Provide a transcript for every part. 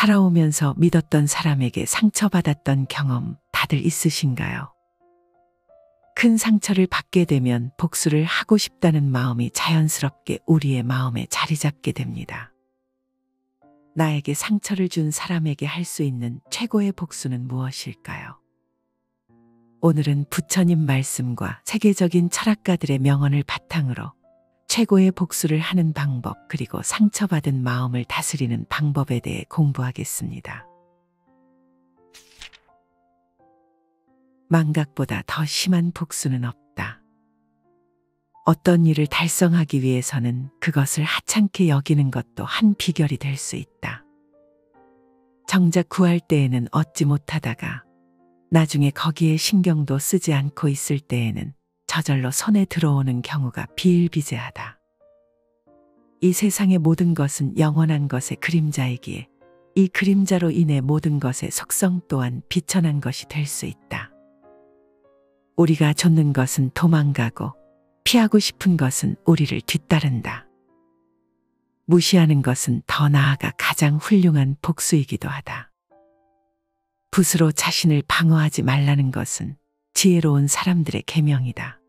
살아오면서 믿었던 사람에게 상처받았던 경험 다들 있으신가요? 큰 상처를 받게 되면 복수를 하고 싶다는 마음이 자연스럽게 우리의 마음에 자리 잡게 됩니다. 나에게 상처를 준 사람에게 할 수 있는 최고의 복수는 무엇일까요? 오늘은 부처님 말씀과 세계적인 철학가들의 명언을 바탕으로 최고의 복수를 하는 방법, 그리고 상처받은 마음을 다스리는 방법에 대해 공부하겠습니다. 망각보다 더 심한 복수는 없다. 어떤 일을 달성하기 위해서는 그것을 하찮게 여기는 것도 한 비결이 될 수 있다. 정작 구할 때에는 얻지 못하다가 나중에 거기에 신경도 쓰지 않고 있을 때에는 저절로 손에 들어오는 경우가 비일비재하다. 이 세상의 모든 것은 영원한 것의 그림자이기에 이 그림자로 인해 모든 것의 속성 또한 비천한 것이 될 수 있다. 우리가 좇는 것은 도망가고 피하고 싶은 것은 우리를 뒤따른다. 무시하는 것은 더 나아가 가장 훌륭한 복수이기도 하다. 붓으로 자신을 방어하지 말라는 것은 지혜로운 사람들의 계명이다.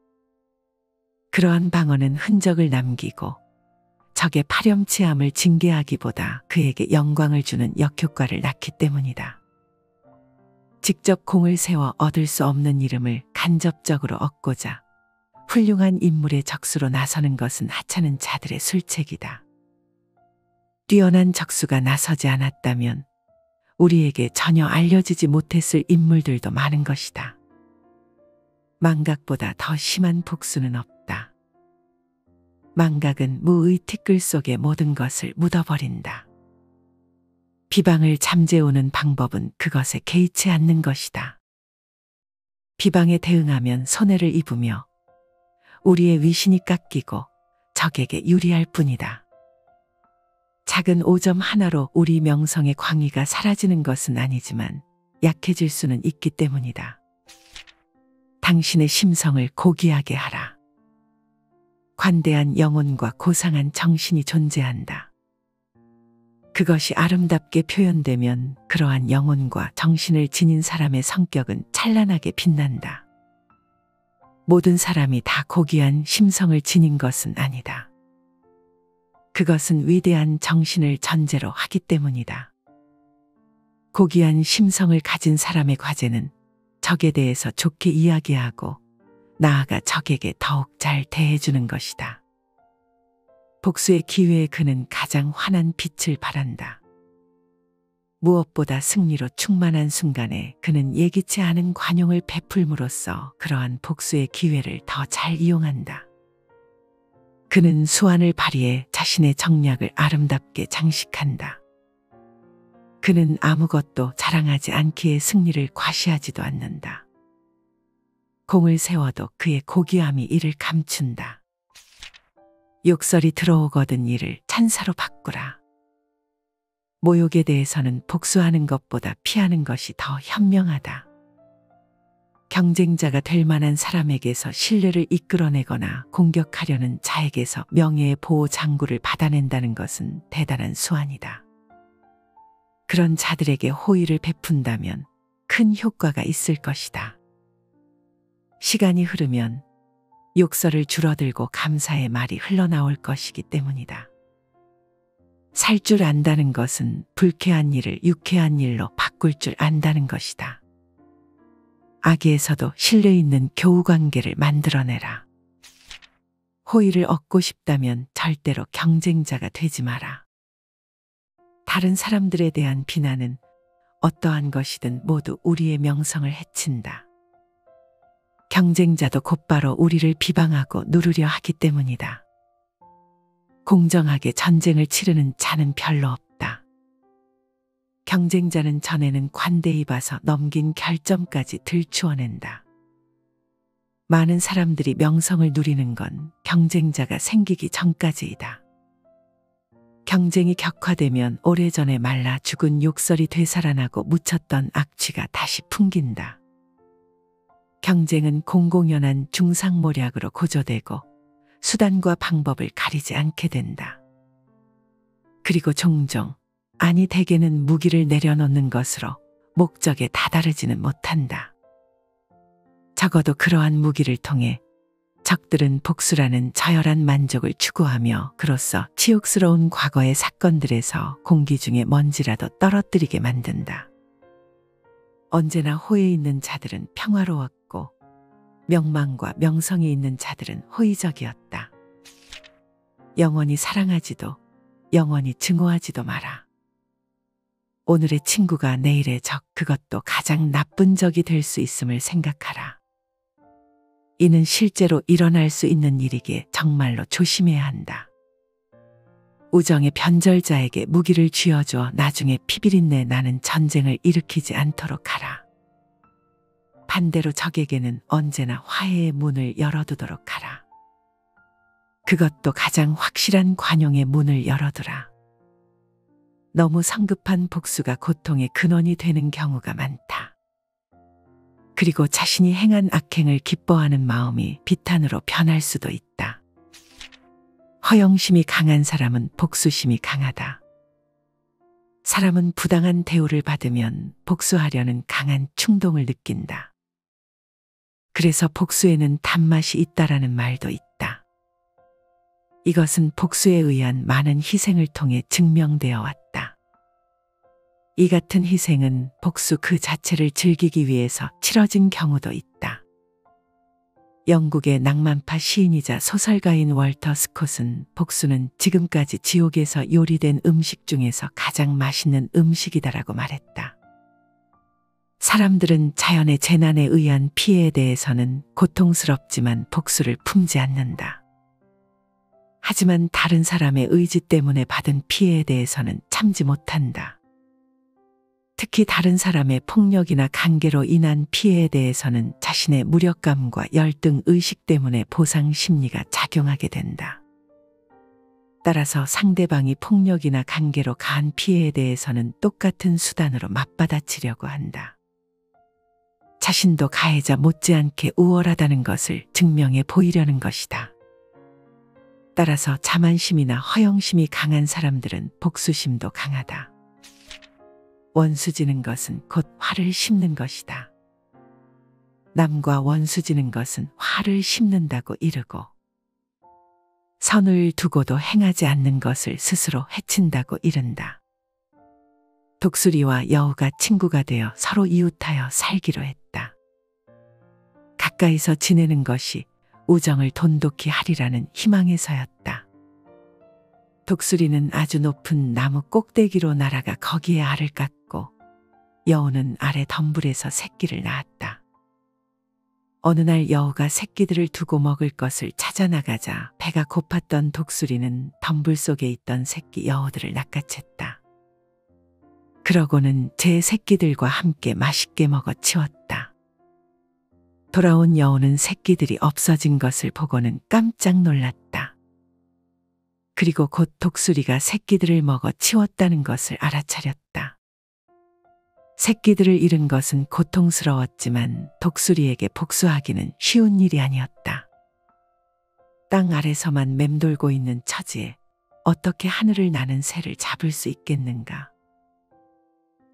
그러한 방어는 흔적을 남기고 적의 파렴치함을 징계하기보다 그에게 영광을 주는 역효과를 낳기 때문이다. 직접 공을 세워 얻을 수 없는 이름을 간접적으로 얻고자 훌륭한 인물의 적수로 나서는 것은 하찮은 자들의 술책이다. 뛰어난 적수가 나서지 않았다면 우리에게 전혀 알려지지 못했을 인물들도 많은 것이다. 망각보다 더 심한 복수는 없다. 망각은 무의 티끌 속에 모든 것을 묻어버린다. 비방을 잠재우는 방법은 그것에 개의치 않는 것이다. 비방에 대응하면 손해를 입으며 우리의 위신이 깎이고 적에게 유리할 뿐이다. 작은 오점 하나로 우리 명성의 광의가 사라지는 것은 아니지만 약해질 수는 있기 때문이다. 당신의 심성을 고귀하게 하라. 관대한 영혼과 고상한 정신이 존재한다. 그것이 아름답게 표현되면 그러한 영혼과 정신을 지닌 사람의 성격은 찬란하게 빛난다. 모든 사람이 다 고귀한 심성을 지닌 것은 아니다. 그것은 위대한 정신을 전제로 하기 때문이다. 고귀한 심성을 가진 사람의 과제는 적에 대해서 좋게 이야기하고 나아가 적에게 더욱 잘 대해주는 것이다. 복수의 기회에 그는 가장 환한 빛을 발한다. 무엇보다 승리로 충만한 순간에 그는 예기치 않은 관용을 베풀므로써 그러한 복수의 기회를 더 잘 이용한다. 그는 수완을 발휘해 자신의 정략을 아름답게 장식한다. 그는 아무것도 자랑하지 않기에 승리를 과시하지도 않는다. 공을 세워도 그의 고귀함이 이를 감춘다. 욕설이 들어오거든 이를 찬사로 바꾸라. 모욕에 대해서는 복수하는 것보다 피하는 것이 더 현명하다. 경쟁자가 될 만한 사람에게서 신뢰를 이끌어내거나 공격하려는 자에게서 명예의 보호 장구를 받아낸다는 것은 대단한 수완이다. 그런 자들에게 호의를 베푼다면 큰 효과가 있을 것이다. 시간이 흐르면 욕설을 줄어들고 감사의 말이 흘러나올 것이기 때문이다. 살 줄 안다는 것은 불쾌한 일을 유쾌한 일로 바꿀 줄 안다는 것이다. 악의에서도 신뢰 있는 교우관계를 만들어내라. 호의를 얻고 싶다면 절대로 경쟁자가 되지 마라. 다른 사람들에 대한 비난은 어떠한 것이든 모두 우리의 명성을 해친다. 경쟁자도 곧바로 우리를 비방하고 누르려 하기 때문이다. 공정하게 전쟁을 치르는 자는 별로 없다. 경쟁자는 전에는 관대히 봐서 넘긴 결점까지 들추어낸다. 많은 사람들이 명성을 누리는 건 경쟁자가 생기기 전까지이다. 경쟁이 격화되면 오래전에 말라 죽은 욕설이 되살아나고 묻혔던 악취가 다시 풍긴다. 경쟁은 공공연한 중상모략으로 고조되고 수단과 방법을 가리지 않게 된다. 그리고 종종 아니 대개는 무기를 내려놓는 것으로 목적에 다다르지는 못한다. 적어도 그러한 무기를 통해 적들은 복수라는 저열한 만족을 추구하며 그로써 치욕스러운 과거의 사건들에서 공기 중에 먼지라도 떨어뜨리게 만든다. 언제나 호에 있는 자들은 평화로웠고 명망과 명성이 있는 자들은 호의적이었다. 영원히 사랑하지도 영원히 증오하지도 마라. 오늘의 친구가 내일의 적, 그것도 가장 나쁜 적이 될 수 있음을 생각하라. 이는 실제로 일어날 수 있는 일이기에 정말로 조심해야 한다. 우정의 변절자에게 무기를 쥐어주어 나중에 피비린내 나는 전쟁을 일으키지 않도록 하라. 반대로 적에게는 언제나 화해의 문을 열어두도록 하라. 그것도 가장 확실한 관용의 문을 열어두라. 너무 성급한 복수가 고통의 근원이 되는 경우가 많다. 그리고 자신이 행한 악행을 기뻐하는 마음이 비탄으로 변할 수도 있다. 허영심이 강한 사람은 복수심이 강하다. 사람은 부당한 대우를 받으면 복수하려는 강한 충동을 느낀다. 그래서 복수에는 단맛이 있다라는 말도 있다. 이것은 복수에 의한 많은 희생을 통해 증명되어 왔다. 이 같은 희생은 복수 그 자체를 즐기기 위해서 치러진 경우도 있다. 영국의 낭만파 시인이자 소설가인 월터 스콧은 복수는 지금까지 지옥에서 요리된 음식 중에서 가장 맛있는 음식이다라고 말했다. 사람들은 자연의 재난에 의한 피해에 대해서는 고통스럽지만 복수를 품지 않는다. 하지만 다른 사람의 의지 때문에 받은 피해에 대해서는 참지 못한다. 특히 다른 사람의 폭력이나 관계로 인한 피해에 대해서는 자신의 무력감과 열등 의식 때문에 보상 심리가 작용하게 된다. 따라서 상대방이 폭력이나 관계로 가한 피해에 대해서는 똑같은 수단으로 맞받아치려고 한다. 자신도 가해자 못지않게 우월하다는 것을 증명해 보이려는 것이다. 따라서 자만심이나 허영심이 강한 사람들은 복수심도 강하다. 원수지는 것은 곧 화를 심는 것이다. 남과 원수지는 것은 화를 심는다고 이르고 선을 두고도 행하지 않는 것을 스스로 해친다고 이른다. 독수리와 여우가 친구가 되어 서로 이웃하여 살기로 했다. 가까이서 지내는 것이 우정을 돈독히 하리라는 희망에서였다. 독수리는 아주 높은 나무 꼭대기로 날아가 거기에 알을 깎고 여우는 아래 덤불에서 새끼를 낳았다. 어느 날 여우가 새끼들을 두고 먹을 것을 찾아 나가자 배가 고팠던 독수리는 덤불 속에 있던 새끼 여우들을 낚아챘다. 그러고는 제 새끼들과 함께 맛있게 먹어 치웠다. 돌아온 여우는 새끼들이 없어진 것을 보고는 깜짝 놀랐다. 그리고 곧 독수리가 새끼들을 먹어 치웠다는 것을 알아차렸다. 새끼들을 잃은 것은 고통스러웠지만 독수리에게 복수하기는 쉬운 일이 아니었다. 땅 아래서만 맴돌고 있는 처지에 어떻게 하늘을 나는 새를 잡을 수 있겠는가?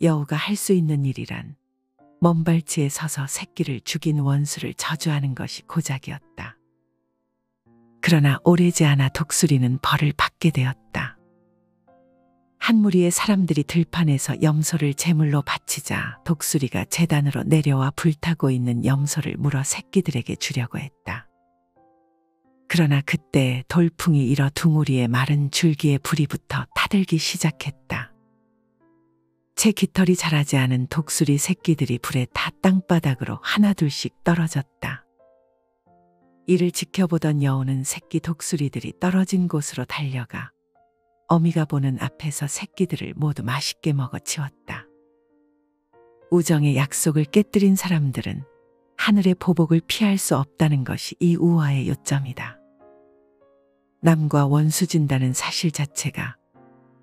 여우가 할 수 있는 일이란 먼 발치에 서서 새끼를 죽인 원수를 저주하는 것이 고작이었다. 그러나 오래지 않아 독수리는 벌을 받게 되었다. 한 무리의 사람들이 들판에서 염소를 제물로 바치자 독수리가 제단으로 내려와 불타고 있는 염소를 물어 새끼들에게 주려고 했다. 그러나 그때 돌풍이 일어 둥우리의 마른 줄기에 불이 붙어 타들기 시작했다. 채 깃털이 자라지 않은 독수리 새끼들이 불에 타 땅바닥으로 하나둘씩 떨어졌다. 이를 지켜보던 여우는 새끼 독수리들이 떨어진 곳으로 달려가 어미가 보는 앞에서 새끼들을 모두 맛있게 먹어 치웠다. 우정의 약속을 깨뜨린 사람들은 하늘의 보복을 피할 수 없다는 것이 이 우화의 요점이다. 남과 원수진다는 사실 자체가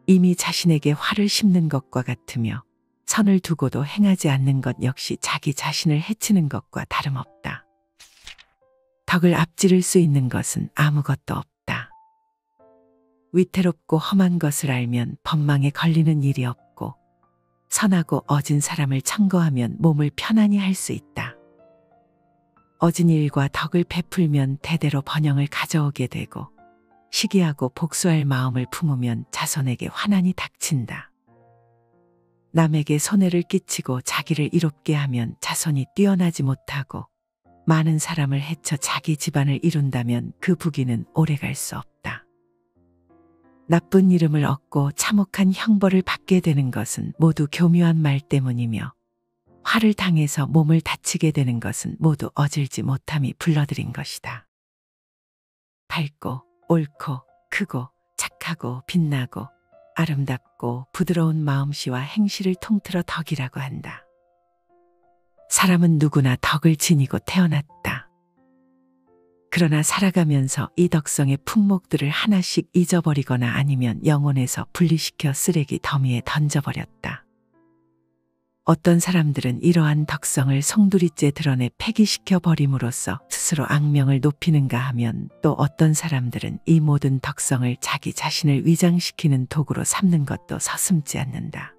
이미 자신에게 화를 심는 것과 같으며 선을 두고도 행하지 않는 것 역시 자기 자신을 해치는 것과 다름없다. 덕을 앞지를 수 있는 것은 아무것도 없다. 위태롭고 험한 것을 알면 법망에 걸리는 일이 없고 선하고 어진 사람을 청거하면 몸을 편안히 할 수 있다. 어진 일과 덕을 베풀면 대대로 번영을 가져오게 되고 시기하고 복수할 마음을 품으면 자손에게 환난이 닥친다. 남에게 손해를 끼치고 자기를 이롭게 하면 자손이 뛰어나지 못하고 많은 사람을 해쳐 자기 집안을 이룬다면 그 부귀는 오래갈 수 없다. 나쁜 이름을 얻고 참혹한 형벌을 받게 되는 것은 모두 교묘한 말 때문이며 화를 당해서 몸을 다치게 되는 것은 모두 어질지 못함이 불러들인 것이다. 밝고 옳고 크고 착하고 빛나고 아름답고 부드러운 마음씨와 행실을 통틀어 덕이라고 한다. 사람은 누구나 덕을 지니고 태어났다. 그러나 살아가면서 이 덕성의 품목들을 하나씩 잊어버리거나 아니면 영혼에서 분리시켜 쓰레기 더미에 던져버렸다. 어떤 사람들은 이러한 덕성을 송두리째 드러내 폐기시켜 버림으로써 스스로 악명을 높이는가 하면 또 어떤 사람들은 이 모든 덕성을 자기 자신을 위장시키는 도구로 삼는 것도 서슴지 않는다.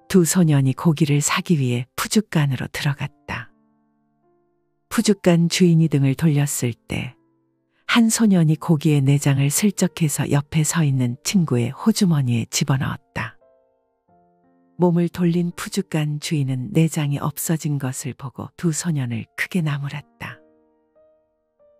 두 소년이 고기를 사기 위해 푸죽간으로 들어갔다. 푸죽간 주인이 등을 돌렸을 때 한 소년이 고기의 내장을 슬쩍해서 옆에 서 있는 친구의 호주머니에 집어넣었다. 몸을 돌린 푸죽간 주인은 내장이 없어진 것을 보고 두 소년을 크게 나무랐다.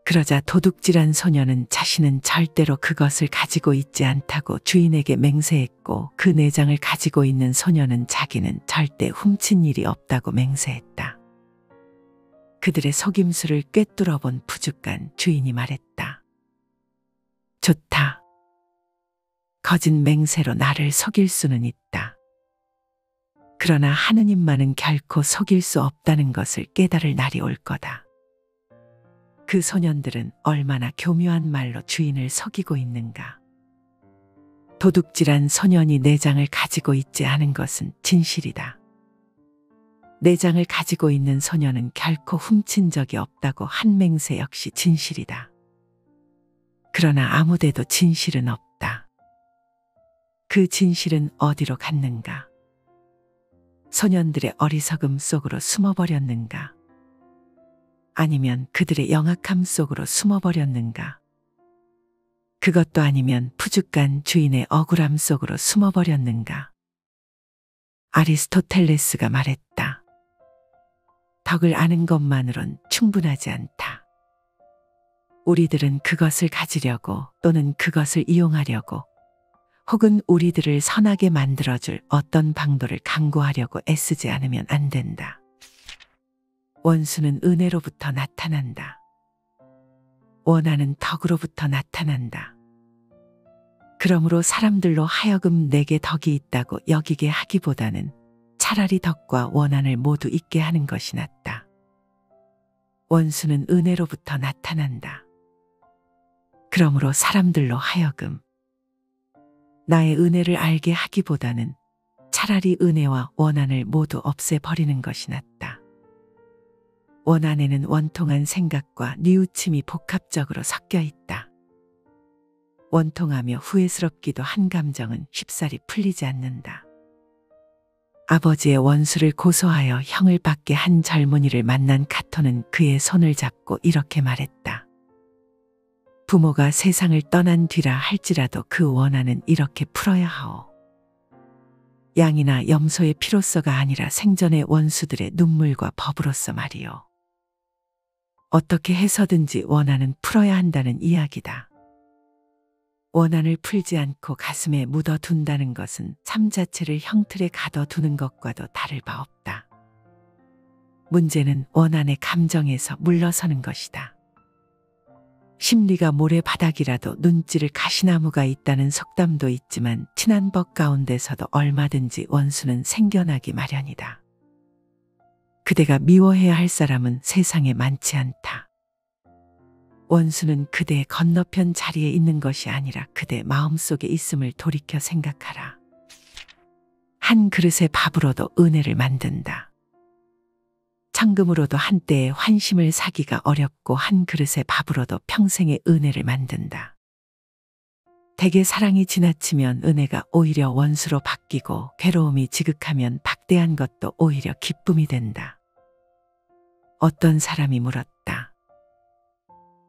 그러자 도둑질한 소년은 자신은 절대로 그것을 가지고 있지 않다고 주인에게 맹세했고 그 내장을 가지고 있는 소년은 자기는 절대 훔친 일이 없다고 맹세했다. 그들의 속임수를 꿰뚫어 본 푸죽간 주인이 말했다. 좋다. 거짓 맹세로 나를 속일 수는 있다. 그러나 하느님만은 결코 속일 수 없다는 것을 깨달을 날이 올 거다. 그 소년들은 얼마나 교묘한 말로 주인을 속이고 있는가. 도둑질한 소년이 내장을 가지고 있지 않은 것은 진실이다. 내장을 가지고 있는 소년은 결코 훔친 적이 없다고 한 맹세 역시 진실이다. 그러나 아무데도 진실은 없다. 그 진실은 어디로 갔는가? 소년들의 어리석음 속으로 숨어버렸는가? 아니면 그들의 영악함 속으로 숨어버렸는가? 그것도 아니면 푸죽간 주인의 억울함 속으로 숨어버렸는가? 아리스토텔레스가 말했다. 덕을 아는 것만으론 충분하지 않다. 우리들은 그것을 가지려고 또는 그것을 이용하려고 혹은 우리들을 선하게 만들어줄 어떤 방도를 강구하려고 애쓰지 않으면 안 된다. 원수는 은혜로부터 나타난다. 원한은 덕으로부터 나타난다. 그러므로 사람들로 하여금 내게 덕이 있다고 여기게 하기보다는 차라리 덕과 원한을 모두 있게 하는 것이 낫다. 원수는 은혜로부터 나타난다. 그러므로 사람들로 하여금 나의 은혜를 알게 하기보다는 차라리 은혜와 원한을 모두 없애버리는 것이 낫다. 원한에는 원통한 생각과 뉘우침이 복합적으로 섞여 있다. 원통하며 후회스럽기도 한 감정은 쉽사리 풀리지 않는다. 아버지의 원수를 고소하여 형을 받게 한 젊은이를 만난 카토는 그의 손을 잡고 이렇게 말했다. 부모가 세상을 떠난 뒤라 할지라도 그 원한은 이렇게 풀어야 하오. 양이나 염소의 피로서가 아니라 생전의 원수들의 눈물과 법으로서 말이오. 어떻게 해서든지 원한은 풀어야 한다는 이야기다. 원한을 풀지 않고 가슴에 묻어둔다는 것은 삶 자체를 형틀에 가둬두는 것과도 다를 바 없다. 문제는 원한의 감정에서 물러서는 것이다. 심리가 모래바닥이라도 눈찌를 가시나무가 있다는 속담도 있지만 친한 법 가운데서도 얼마든지 원수는 생겨나기 마련이다. 그대가 미워해야 할 사람은 세상에 많지 않다. 원수는 그대의 건너편 자리에 있는 것이 아니라 그대 마음속에 있음을 돌이켜 생각하라. 한 그릇의 밥으로도 은혜를 만든다. 천금으로도 한때의 환심을 사기가 어렵고 한 그릇의 밥으로도 평생의 은혜를 만든다. 대개 사랑이 지나치면 은혜가 오히려 원수로 바뀌고 괴로움이 지극하면 박대한 것도 오히려 기쁨이 된다. 어떤 사람이 물었다.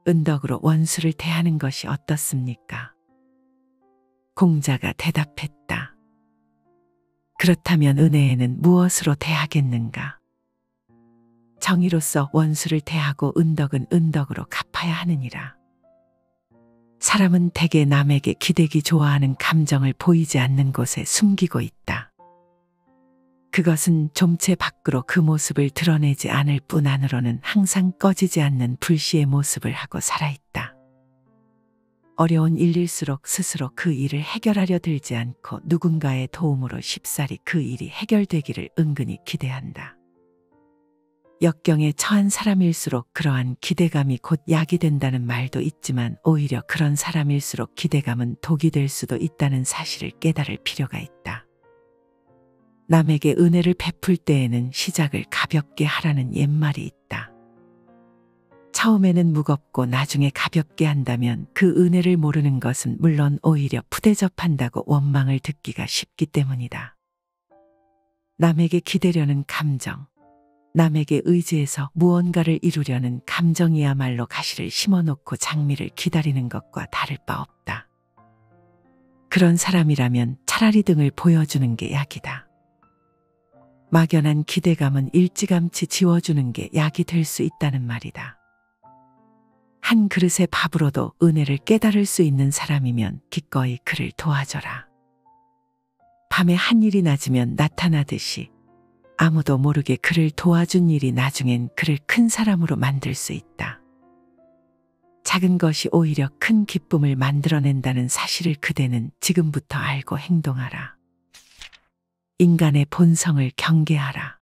은덕으로 원수를 대하는 것이 어떻습니까? 공자가 대답했다. 그렇다면 은혜에는 무엇으로 대하겠는가? 정의로서 원수를 대하고 은덕은 은덕으로 갚아야 하느니라. 사람은 대개 남에게 기대기 좋아하는 감정을 보이지 않는 곳에 숨기고 있다. 그것은 좀체 밖으로 그 모습을 드러내지 않을 뿐 안으로는 항상 꺼지지 않는 불씨의 모습을 하고 살아있다. 어려운 일일수록 스스로 그 일을 해결하려 들지 않고 누군가의 도움으로 쉽사리 그 일이 해결되기를 은근히 기대한다. 역경에 처한 사람일수록 그러한 기대감이 곧 약이 된다는 말도 있지만 오히려 그런 사람일수록 기대감은 독이 될 수도 있다는 사실을 깨달을 필요가 있다. 남에게 은혜를 베풀 때에는 시작을 가볍게 하라는 옛말이 있다. 처음에는 무겁고 나중에 가볍게 한다면 그 은혜를 모르는 것은 물론 오히려 푸대접한다고 원망을 듣기가 쉽기 때문이다. 남에게 기대려는 감정, 남에게 의지해서 무언가를 이루려는 감정이야말로 가시를 심어놓고 장미를 기다리는 것과 다를 바 없다. 그런 사람이라면 차라리 등을 보여주는 게 약이다. 막연한 기대감은 일찌감치 지워주는 게 약이 될 수 있다는 말이다. 한 그릇의 밥으로도 은혜를 깨달을 수 있는 사람이면 기꺼이 그를 도와줘라. 밤에 한 일이 낮으면 나타나듯이 아무도 모르게 그를 도와준 일이 나중엔 그를 큰 사람으로 만들 수 있다. 작은 것이 오히려 큰 기쁨을 만들어낸다는 사실을 그대는 지금부터 알고 행동하라. 인간의 본성을 경계하라.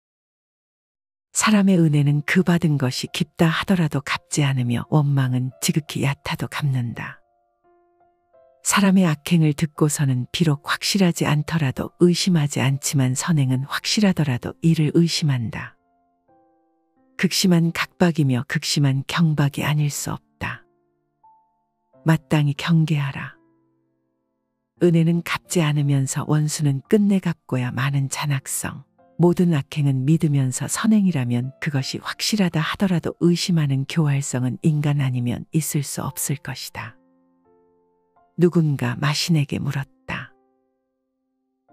사람의 은혜는 그 받은 것이 깊다 하더라도 갚지 않으며 원망은 지극히 얕아도 갚는다. 사람의 악행을 듣고서는 비록 확실하지 않더라도 의심하지 않지만 선행은 확실하더라도 이를 의심한다. 극심한 각박이며 극심한 경박이 아닐 수 없다. 마땅히 경계하라. 은혜는 갚지 않으면서 원수는 끝내 갚고야 마는 잔악성. 모든 악행은 믿으면서 선행이라면 그것이 확실하다 하더라도 의심하는 교활성은 인간 아니면 있을 수 없을 것이다. 누군가 마신에게 물었다.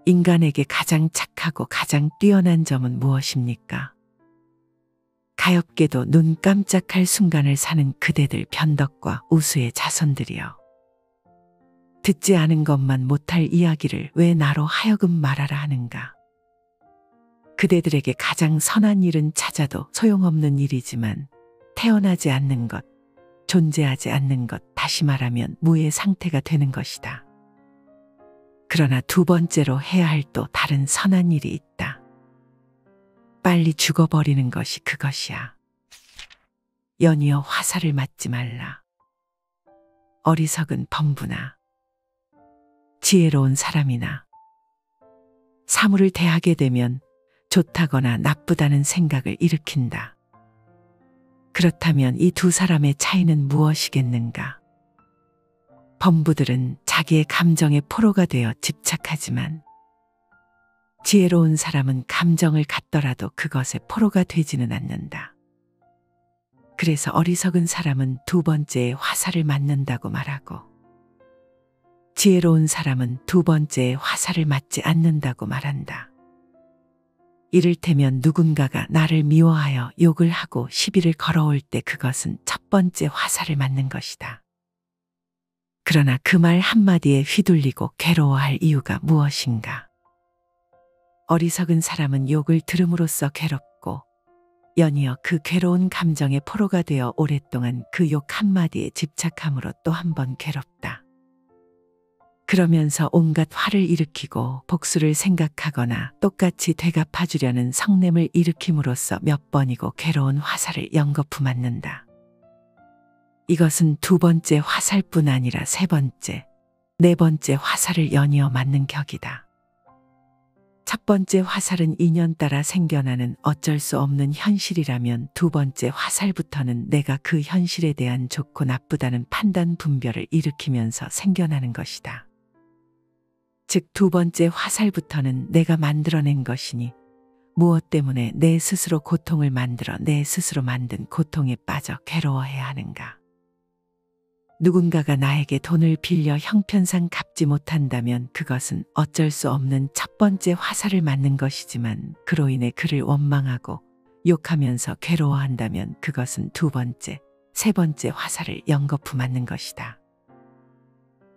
인간에게 가장 착하고 가장 뛰어난 점은 무엇입니까? 가엾게도 눈 깜짝할 순간을 사는 그대들 변덕과 우수의 자손들이여. 듣지 않은 것만 못할 이야기를 왜 나로 하여금 말하라 하는가? 그대들에게 가장 선한 일은 찾아도 소용없는 일이지만 태어나지 않는 것, 존재하지 않는 것, 다시 말하면 무의 상태가 되는 것이다. 그러나 두 번째로 해야 할 또 다른 선한 일이 있다. 빨리 죽어버리는 것이 그것이야. 연이어 화살을 맞지 말라. 어리석은 범부나 지혜로운 사람이나 사물을 대하게 되면 좋다거나 나쁘다는 생각을 일으킨다. 그렇다면 이 두 사람의 차이는 무엇이겠는가? 범부들은 자기의 감정의 포로가 되어 집착하지만 지혜로운 사람은 감정을 갖더라도 그것의 포로가 되지는 않는다. 그래서 어리석은 사람은 두 번째에 화살을 맞는다고 말하고 지혜로운 사람은 두 번째에 화살을 맞지 않는다고 말한다. 이를테면 누군가가 나를 미워하여 욕을 하고 시비를 걸어올 때 그것은 첫 번째 화살을 맞는 것이다. 그러나 그 말 한마디에 휘둘리고 괴로워할 이유가 무엇인가? 어리석은 사람은 욕을 들음으로써 괴롭고 연이어 그 괴로운 감정의 포로가 되어 오랫동안 그 욕 한마디에 집착함으로 또 한 번 괴롭다. 그러면서 온갖 화를 일으키고 복수를 생각하거나 똑같이 되갚아주려는 성냄을 일으킴으로써 몇 번이고 괴로운 화살을 연거푸 맞는다. 이것은 두 번째 화살뿐 아니라 세 번째, 네 번째 화살을 연이어 맞는 격이다. 첫 번째 화살은 인연 따라 생겨나는 어쩔 수 없는 현실이라면 두 번째 화살부터는 내가 그 현실에 대한 좋고 나쁘다는 판단 분별을 일으키면서 생겨나는 것이다. 즉 두 번째 화살부터는 내가 만들어낸 것이니 무엇 때문에 내 스스로 고통을 만들어 내 스스로 만든 고통에 빠져 괴로워해야 하는가. 누군가가 나에게 돈을 빌려 형편상 갚지 못한다면 그것은 어쩔 수 없는 첫 번째 화살을 맞는 것이지만 그로 인해 그를 원망하고 욕하면서 괴로워한다면 그것은 두 번째, 세 번째 화살을 연거푸 맞는 것이다.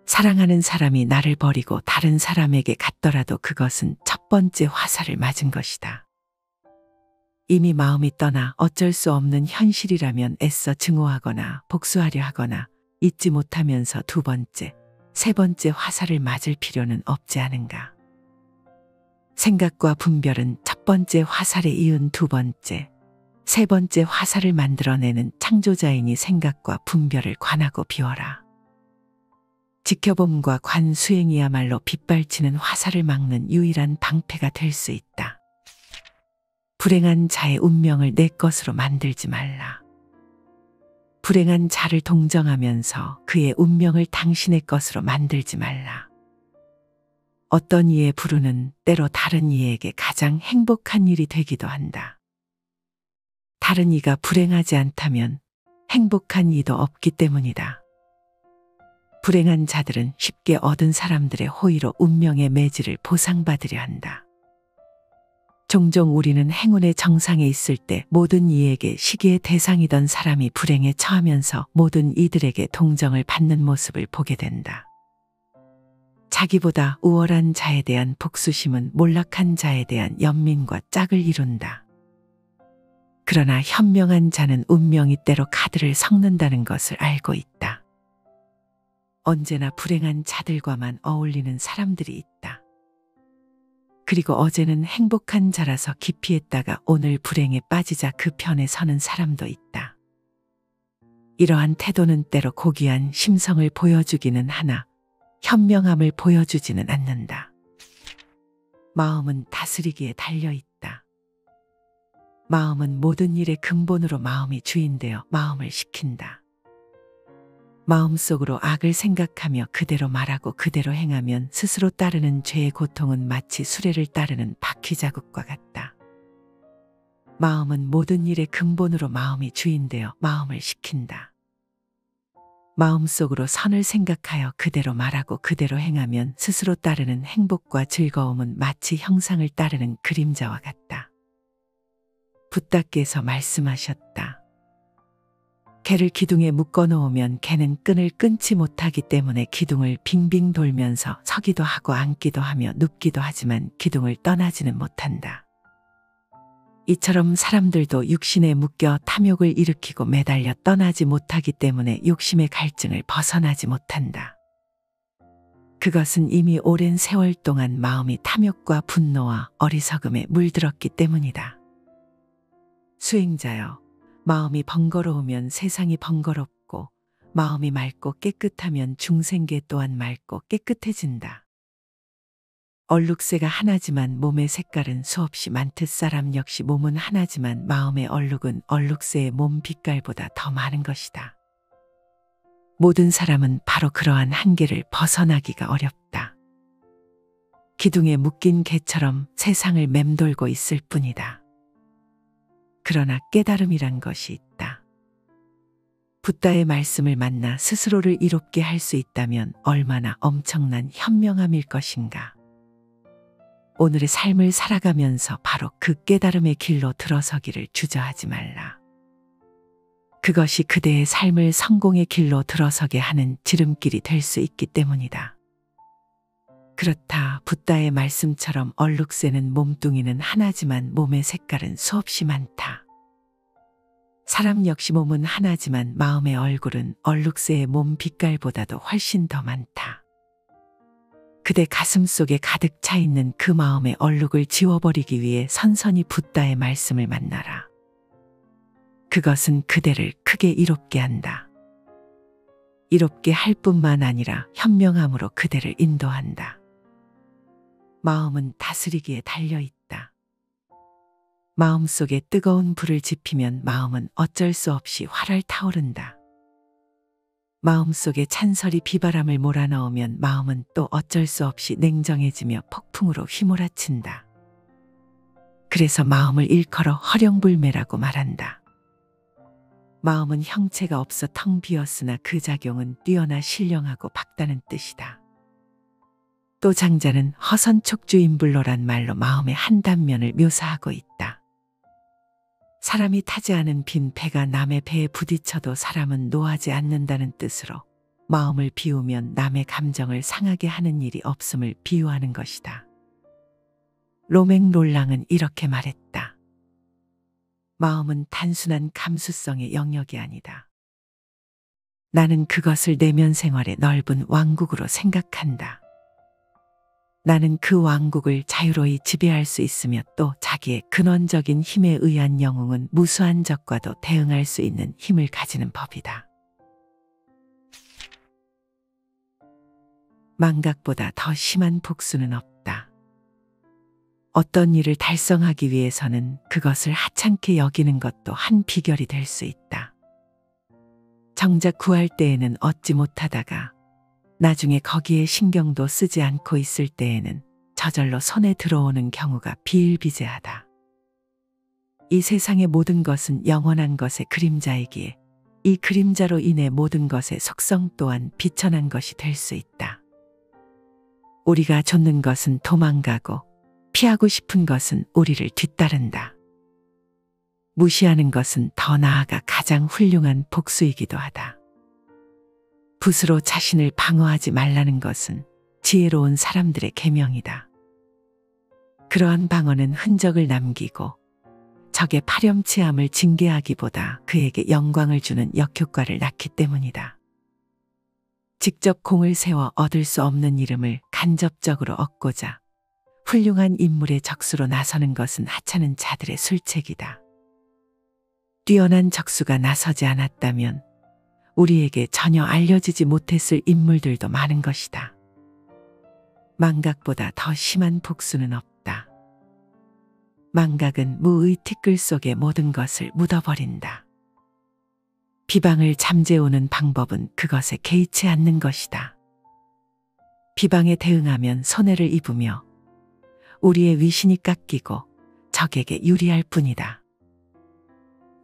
사랑하는 사람이 나를 버리고 다른 사람에게 갔더라도 그것은 첫 번째 화살을 맞은 것이다. 이미 마음이 떠나 어쩔 수 없는 현실이라면 애써 증오하거나 복수하려 하거나 잊지 못하면서 두 번째, 세 번째 화살을 맞을 필요는 없지 않은가. 생각과 분별은 첫 번째 화살에 이은 두 번째, 세 번째 화살을 만들어내는 창조자이니 생각과 분별을 관하고 비워라. 지켜봄과 관 수행이야말로 빗발치는 화살을 막는 유일한 방패가 될 수 있다. 불행한 자의 운명을 내 것으로 만들지 말라. 불행한 자를 동정하면서 그의 운명을 당신의 것으로 만들지 말라. 어떤 이의 불운은 때로 다른 이에게 가장 행복한 일이 되기도 한다. 다른 이가 불행하지 않다면 행복한 이도 없기 때문이다. 불행한 자들은 쉽게 얻은 사람들의 호의로 운명의 매질을 보상받으려 한다. 종종 우리는 행운의 정상에 있을 때 모든 이에게 시기의 대상이던 사람이 불행에 처하면서 모든 이들에게 동정을 받는 모습을 보게 된다. 자기보다 우월한 자에 대한 복수심은 몰락한 자에 대한 연민과 짝을 이룬다. 그러나 현명한 자는 운명이 때로 카드를 섞는다는 것을 알고 있다. 언제나 불행한 자들과만 어울리는 사람들이 있다. 그리고 어제는 행복한 자라서 기피했다가 오늘 불행에 빠지자 그 편에 서는 사람도 있다. 이러한 태도는 때로 고귀한 심성을 보여주기는 하나 현명함을 보여주지는 않는다. 마음은 다스리기에 달려있다. 마음은 모든 일의 근본으로 마음이 주인되어 마음을 시킨다. 마음속으로 악을 생각하며 그대로 말하고 그대로 행하면 스스로 따르는 죄의 고통은 마치 수레를 따르는 바퀴 자국과 같다. 마음은 모든 일의 근본으로 마음이 주인되어 마음을 시킨다. 마음속으로 선을 생각하여 그대로 말하고 그대로 행하면 스스로 따르는 행복과 즐거움은 마치 형상을 따르는 그림자와 같다. 붓다께서 말씀하셨다. 개를 기둥에 묶어 놓으면 개는 끈을 끊지 못하기 때문에 기둥을 빙빙 돌면서 서기도 하고 앉기도 하며 눕기도 하지만 기둥을 떠나지는 못한다. 이처럼 사람들도 육신에 묶여 탐욕을 일으키고 매달려 떠나지 못하기 때문에 욕심의 갈증을 벗어나지 못한다. 그것은 이미 오랜 세월 동안 마음이 탐욕과 분노와 어리석음에 물들었기 때문이다. 수행자여, 마음이 번거로우면 세상이 번거롭고 마음이 맑고 깨끗하면 중생계 또한 맑고 깨끗해진다. 얼룩새가 하나지만 몸의 색깔은 수없이 많듯 사람 역시 몸은 하나지만 마음의 얼룩은 얼룩새의 몸 빛깔보다 더 많은 것이다. 모든 사람은 바로 그러한 한계를 벗어나기가 어렵다. 기둥에 묶인 개처럼 세상을 맴돌고 있을 뿐이다. 그러나 깨달음이란 것이 있다. 붓다의 말씀을 만나 스스로를 이롭게 할 수 있다면 얼마나 엄청난 현명함일 것인가. 오늘의 삶을 살아가면서 바로 그 깨달음의 길로 들어서기를 주저하지 말라. 그것이 그대의 삶을 성공의 길로 들어서게 하는 지름길이 될 수 있기 때문이다. 그렇다, 붓다의 말씀처럼 얼룩새는 몸뚱이는 하나지만 몸의 색깔은 수없이 많다. 사람 역시 몸은 하나지만 마음의 얼굴은 얼룩새의 몸 빛깔보다도 훨씬 더 많다. 그대 가슴 속에 가득 차 있는 그 마음의 얼룩을 지워버리기 위해 선선히 붓다의 말씀을 만나라. 그것은 그대를 크게 이롭게 한다. 이롭게 할 뿐만 아니라 현명함으로 그대를 인도한다. 마음은 다스리기에 달려있다. 마음속에 뜨거운 불을 지피면 마음은 어쩔 수 없이 활활 타오른다. 마음속에 찬설이 비바람을 몰아넣으면 마음은 또 어쩔 수 없이 냉정해지며 폭풍으로 휘몰아친다. 그래서 마음을 일컬어 허령불매라고 말한다. 마음은 형체가 없어 텅 비었으나 그 작용은 뛰어나 신령하고 박다는 뜻이다. 또 장자는 허선촉주인불로란 말로 마음의 한 단면을 묘사하고 있다. 사람이 타지 않은 빈 배가 남의 배에 부딪혀도 사람은 노하지 않는다는 뜻으로 마음을 비우면 남의 감정을 상하게 하는 일이 없음을 비유하는 것이다. 로맹 롤랑은 이렇게 말했다. 마음은 단순한 감수성의 영역이 아니다. 나는 그것을 내면 생활의 넓은 왕국으로 생각한다. 나는 그 왕국을 자유로이 지배할 수 있으며 또 자기의 근원적인 힘에 의한 영웅은 무수한 적과도 대응할 수 있는 힘을 가지는 법이다. 망각보다 더 심한 복수는 없다. 어떤 일을 달성하기 위해서는 그것을 하찮게 여기는 것도 한 비결이 될 수 있다. 정작 구할 때에는 얻지 못하다가 나중에 거기에 신경도 쓰지 않고 있을 때에는 저절로 손에 들어오는 경우가 비일비재하다. 이 세상의 모든 것은 영원한 것의 그림자이기에 이 그림자로 인해 모든 것의 속성 또한 비천한 것이 될 수 있다. 우리가 좇는 것은 도망가고 피하고 싶은 것은 우리를 뒤따른다. 무시하는 것은 더 나아가 가장 훌륭한 복수이기도 하다. 붓으로 자신을 방어하지 말라는 것은 지혜로운 사람들의 계명이다. 그러한 방어는 흔적을 남기고 적의 파렴치함을 징계하기보다 그에게 영광을 주는 역효과를 낳기 때문이다. 직접 공을 세워 얻을 수 없는 이름을 간접적으로 얻고자 훌륭한 인물의 적수로 나서는 것은 하찮은 자들의 술책이다. 뛰어난 적수가 나서지 않았다면 우리에게 전혀 알려지지 못했을 인물들도 많은 것이다. 망각보다 더 심한 복수는 없다. 망각은 무의 티끌 속에 모든 것을 묻어버린다. 비방을 잠재우는 방법은 그것에 개의치 않는 것이다. 비방에 대응하면 손해를 입으며 우리의 위신이 깎이고 적에게 유리할 뿐이다.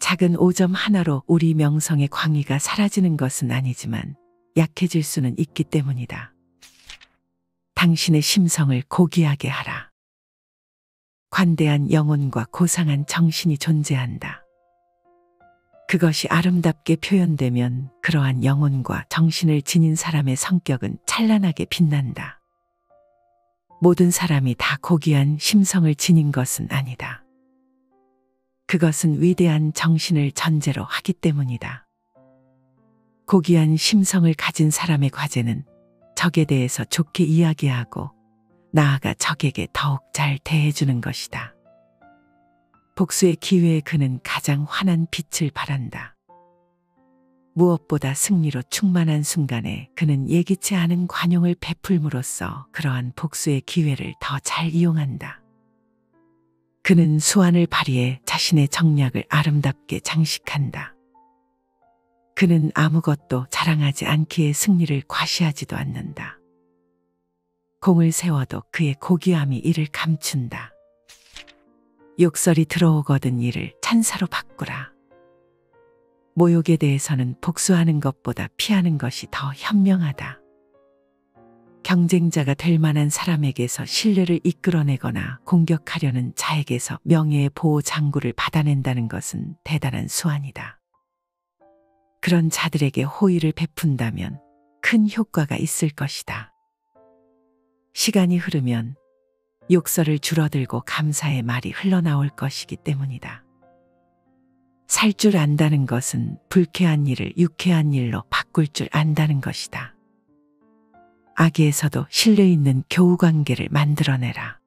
작은 오점 하나로 우리 명성의 광의가 사라지는 것은 아니지만 약해질 수는 있기 때문이다. 당신의 심성을 고귀하게 하라. 관대한 영혼과 고상한 정신이 존재한다. 그것이 아름답게 표현되면 그러한 영혼과 정신을 지닌 사람의 성격은 찬란하게 빛난다. 모든 사람이 다 고귀한 심성을 지닌 것은 아니다. 그것은 위대한 정신을 전제로 하기 때문이다. 고귀한 심성을 가진 사람의 과제는 적에 대해서 좋게 이야기하고 나아가 적에게 더욱 잘 대해주는 것이다. 복수의 기회에 그는 가장 환한 빛을 발한다. 무엇보다 승리로 충만한 순간에 그는 예기치 않은 관용을 베풀므로써 그러한 복수의 기회를 더 잘 이용한다. 그는 수완을 발휘해 자신의 정략을 아름답게 장식한다. 그는 아무것도 자랑하지 않기에 승리를 과시하지도 않는다. 공을 세워도 그의 고귀함이 이를 감춘다. 욕설이 들어오거든 이를 찬사로 바꾸라. 모욕에 대해서는 복수하는 것보다 피하는 것이 더 현명하다. 경쟁자가 될 만한 사람에게서 신뢰를 이끌어내거나 공격하려는 자에게서 명예의 보호 장구를 받아낸다는 것은 대단한 수완이다. 그런 자들에게 호의를 베푼다면 큰 효과가 있을 것이다. 시간이 흐르면 욕설을 줄어들고 감사의 말이 흘러나올 것이기 때문이다. 살 줄 안다는 것은 불쾌한 일을 유쾌한 일로 바꿀 줄 안다는 것이다. 악의에서도 신뢰 있는 교우관계를 만들어내라.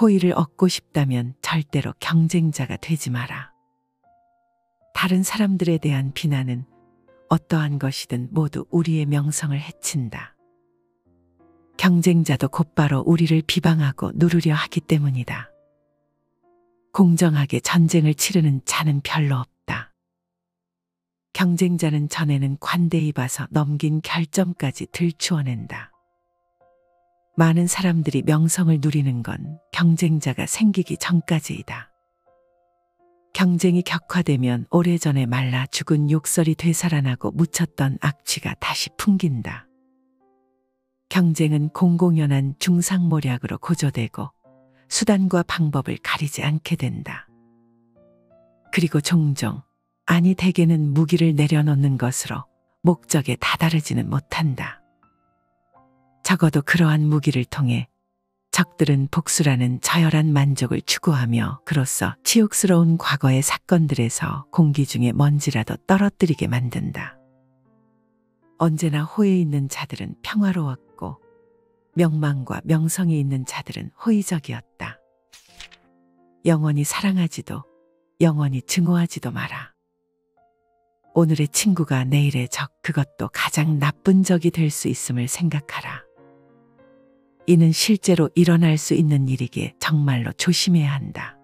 호의를 얻고 싶다면 절대로 경쟁자가 되지 마라. 다른 사람들에 대한 비난은 어떠한 것이든 모두 우리의 명성을 해친다. 경쟁자도 곧바로 우리를 비방하고 누르려 하기 때문이다. 공정하게 전쟁을 치르는 자는 별로 없다. 경쟁자는 전에는 관대히 봐서 넘긴 결점까지 들추어낸다. 많은 사람들이 명성을 누리는 건 경쟁자가 생기기 전까지이다. 경쟁이 격화되면 오래전에 말라 죽은 욕설이 되살아나고 묻혔던 악취가 다시 풍긴다. 경쟁은 공공연한 중상모략으로 고조되고 수단과 방법을 가리지 않게 된다. 그리고 종종, 아니 대개는 무기를 내려놓는 것으로 목적에 다다르지는 못한다. 적어도 그러한 무기를 통해 적들은 복수라는 저열한 만족을 추구하며 그로써 치욕스러운 과거의 사건들에서 공기 중에 먼지라도 떨어뜨리게 만든다. 언제나 호에 있는 자들은 평화로웠고 명망과 명성이 있는 자들은 호의적이었다. 영원히 사랑하지도 영원히 증오하지도 마라. 오늘의 친구가 내일의 적, 그것도 가장 나쁜 적이 될 수 있음을 생각하라. 이는 실제로 일어날 수 있는 일이기에 정말로 조심해야 한다.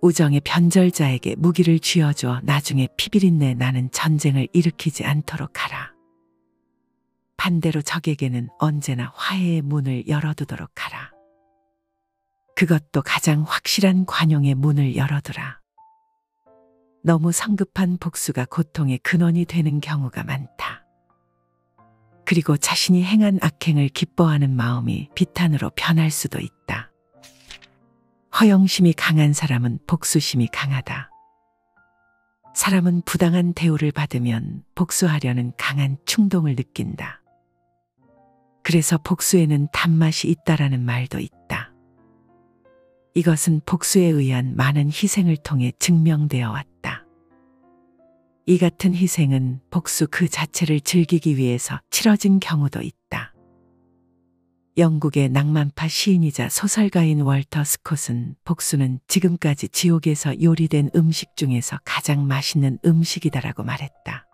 우정의 변절자에게 무기를 쥐어주어 나중에 피비린내 나는 전쟁을 일으키지 않도록 하라. 반대로 적에게는 언제나 화해의 문을 열어두도록 하라. 그것도 가장 확실한 관용의 문을 열어두라. 너무 성급한 복수가 고통의 근원이 되는 경우가 많다. 그리고 자신이 행한 악행을 기뻐하는 마음이 비탄으로 변할 수도 있다. 허영심이 강한 사람은 복수심이 강하다. 사람은 부당한 대우를 받으면 복수하려는 강한 충동을 느낀다. 그래서 복수에는 단맛이 있다라는 말도 있다. 이것은 복수에 의한 많은 희생을 통해 증명되어 왔다. 이 같은 희생은 복수 그 자체를 즐기기 위해서 치러진 경우도 있다. 영국의 낭만파 시인이자 소설가인 월터 스콧은 복수는 지금까지 지옥에서 요리된 음식 중에서 가장 맛있는 음식이다라고 말했다.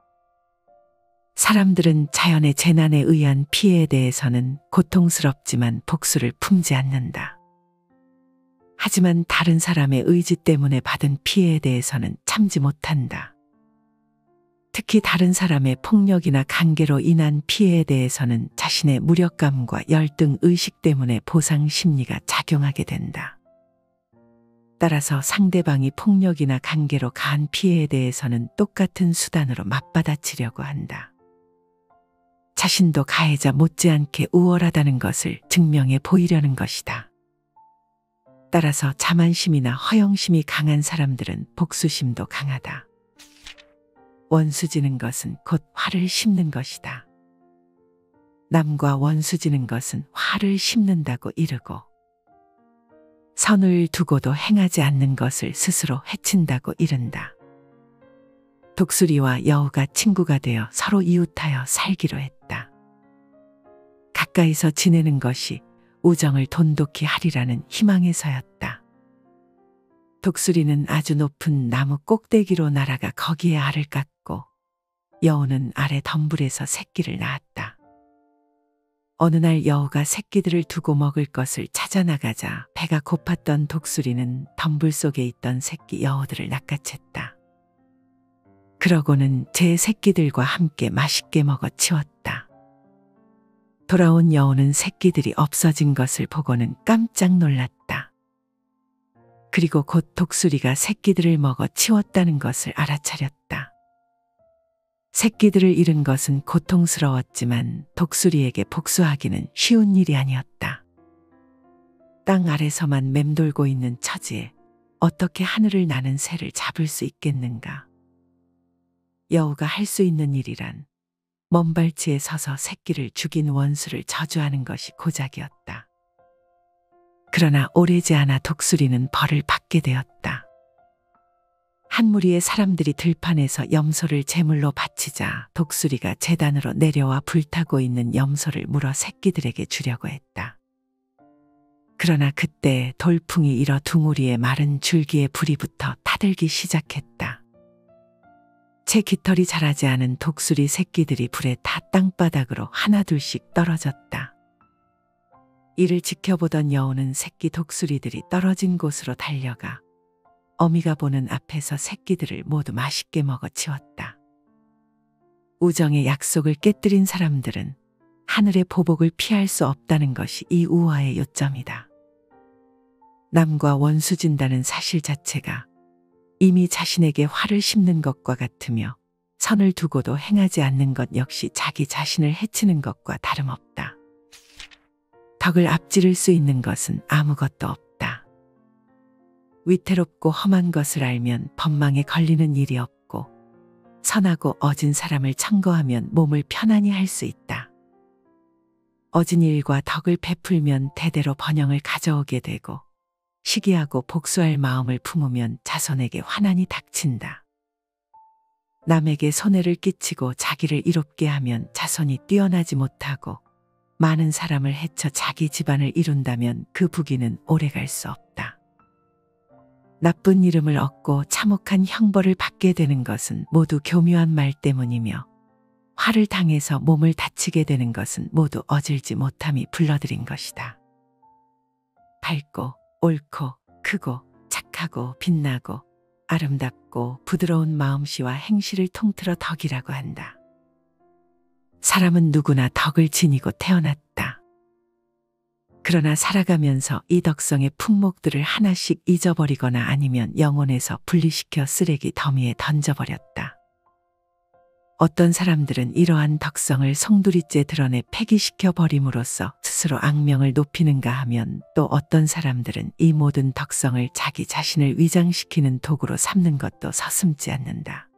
사람들은 자연의 재난에 의한 피해에 대해서는 고통스럽지만 복수를 품지 않는다. 하지만 다른 사람의 의지 때문에 받은 피해에 대해서는 참지 못한다. 특히 다른 사람의 폭력이나 관계로 인한 피해에 대해서는 자신의 무력감과 열등 의식 때문에 보상 심리가 작용하게 된다. 따라서 상대방이 폭력이나 관계로 가한 피해에 대해서는 똑같은 수단으로 맞받아치려고 한다. 자신도 가해자 못지않게 우월하다는 것을 증명해 보이려는 것이다. 따라서 자만심이나 허영심이 강한 사람들은 복수심도 강하다. 원수지는 것은 곧 화를 심는 것이다. 남과 원수지는 것은 화를 심는다고 이르고 선을 두고도 행하지 않는 것을 스스로 해친다고 이른다. 독수리와 여우가 친구가 되어 서로 이웃하여 살기로 했다. 가까이서 지내는 것이 우정을 돈독히 하리라는 희망에서였다. 독수리는 아주 높은 나무 꼭대기로 날아가 거기에 알을 깎고 여우는 아래 덤불에서 새끼를 낳았다. 어느 날 여우가 새끼들을 두고 먹을 것을 찾아 나가자 배가 고팠던 독수리는 덤불 속에 있던 새끼 여우들을 낚아챘다. 그러고는 제 새끼들과 함께 맛있게 먹어 치웠다. 돌아온 여우는 새끼들이 없어진 것을 보고는 깜짝 놀랐다. 그리고 곧 독수리가 새끼들을 먹어 치웠다는 것을 알아차렸다. 새끼들을 잃은 것은 고통스러웠지만 독수리에게 복수하기는 쉬운 일이 아니었다. 땅 아래서만 맴돌고 있는 처지에 어떻게 하늘을 나는 새를 잡을 수 있겠는가. 여우가 할 수 있는 일이란 먼발치에 서서 새끼를 죽인 원수를 저주하는 것이 고작이었다. 그러나 오래지 않아 독수리는 벌을 받게 되었다. 한 무리의 사람들이 들판에서 염소를 제물로 바치자 독수리가 제단으로 내려와 불타고 있는 염소를 물어 새끼들에게 주려고 했다. 그러나 그때 돌풍이 일어 둥우리의 마른 줄기에 불이 붙어 타들기 시작했다. 채 깃털이 자라지 않은 독수리 새끼들이 불에 타 땅바닥으로 하나둘씩 떨어졌다. 이를 지켜보던 여우는 새끼 독수리들이 떨어진 곳으로 달려가 어미가 보는 앞에서 새끼들을 모두 맛있게 먹어 치웠다. 우정의 약속을 깨뜨린 사람들은 하늘의 보복을 피할 수 없다는 것이 이 우화의 요점이다. 남과 원수진다는 사실 자체가 이미 자신에게 화를 심는 것과 같으며 선을 두고도 행하지 않는 것 역시 자기 자신을 해치는 것과 다름없다. 덕을 앞지를 수 있는 것은 아무것도 없다. 위태롭고 험한 것을 알면 법망에 걸리는 일이 없고 선하고 어진 사람을 청거하면 몸을 편안히 할 수 있다. 어진 일과 덕을 베풀면 대대로 번영을 가져오게 되고 시기하고 복수할 마음을 품으면 자손에게 환난이 닥친다. 남에게 손해를 끼치고 자기를 이롭게 하면 자손이 뛰어나지 못하고 많은 사람을 해쳐 자기 집안을 이룬다면 그 부귀는 오래갈 수 없다. 나쁜 이름을 얻고 참혹한 형벌을 받게 되는 것은 모두 교묘한 말 때문이며 화를 당해서 몸을 다치게 되는 것은 모두 어질지 못함이 불러들인 것이다. 밝고 옳고 크고 착하고 빛나고 아름답고 부드러운 마음씨와 행실을 통틀어 덕이라고 한다. 사람은 누구나 덕을 지니고 태어났다. 그러나 살아가면서 이 덕성의 품목들을 하나씩 잊어버리거나 아니면 영혼에서 분리시켜 쓰레기 더미에 던져버렸다. 어떤 사람들은 이러한 덕성을 송두리째 드러내 폐기시켜 버림으로써 스스로 악명을 높이는가 하면 또 어떤 사람들은 이 모든 덕성을 자기 자신을 위장시키는 도구로 삼는 것도 서슴지 않는다.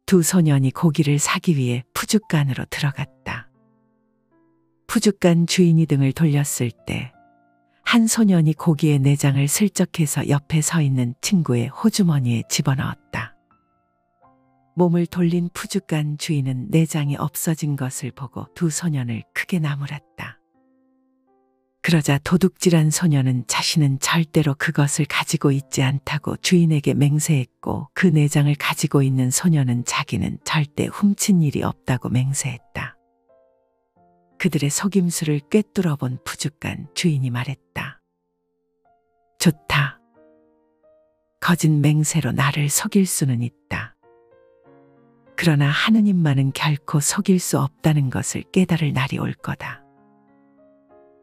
두 소년이 고기를 사기 위해 푸죽간으로 들어갔다. 푸죽간 주인이 등을 돌렸을 때 한 소년이 고기의 내장을 슬쩍해서 옆에 서 있는 친구의 호주머니에 집어넣었다. 몸을 돌린 푸죽간 주인은 내장이 없어진 것을 보고 두 소년을 크게 나무랐다. 그러자 도둑질한 소년은 자신은 절대로 그것을 가지고 있지 않다고 주인에게 맹세했고 그 내장을 가지고 있는 소년은 자기는 절대 훔친 일이 없다고 맹세했다. 그들의 속임수를 꿰뚫어 본 푸죽간 주인이 말했다. 좋다. 거짓 맹세로 나를 속일 수는 있다. 그러나 하느님만은 결코 속일 수 없다는 것을 깨달을 날이 올 거다.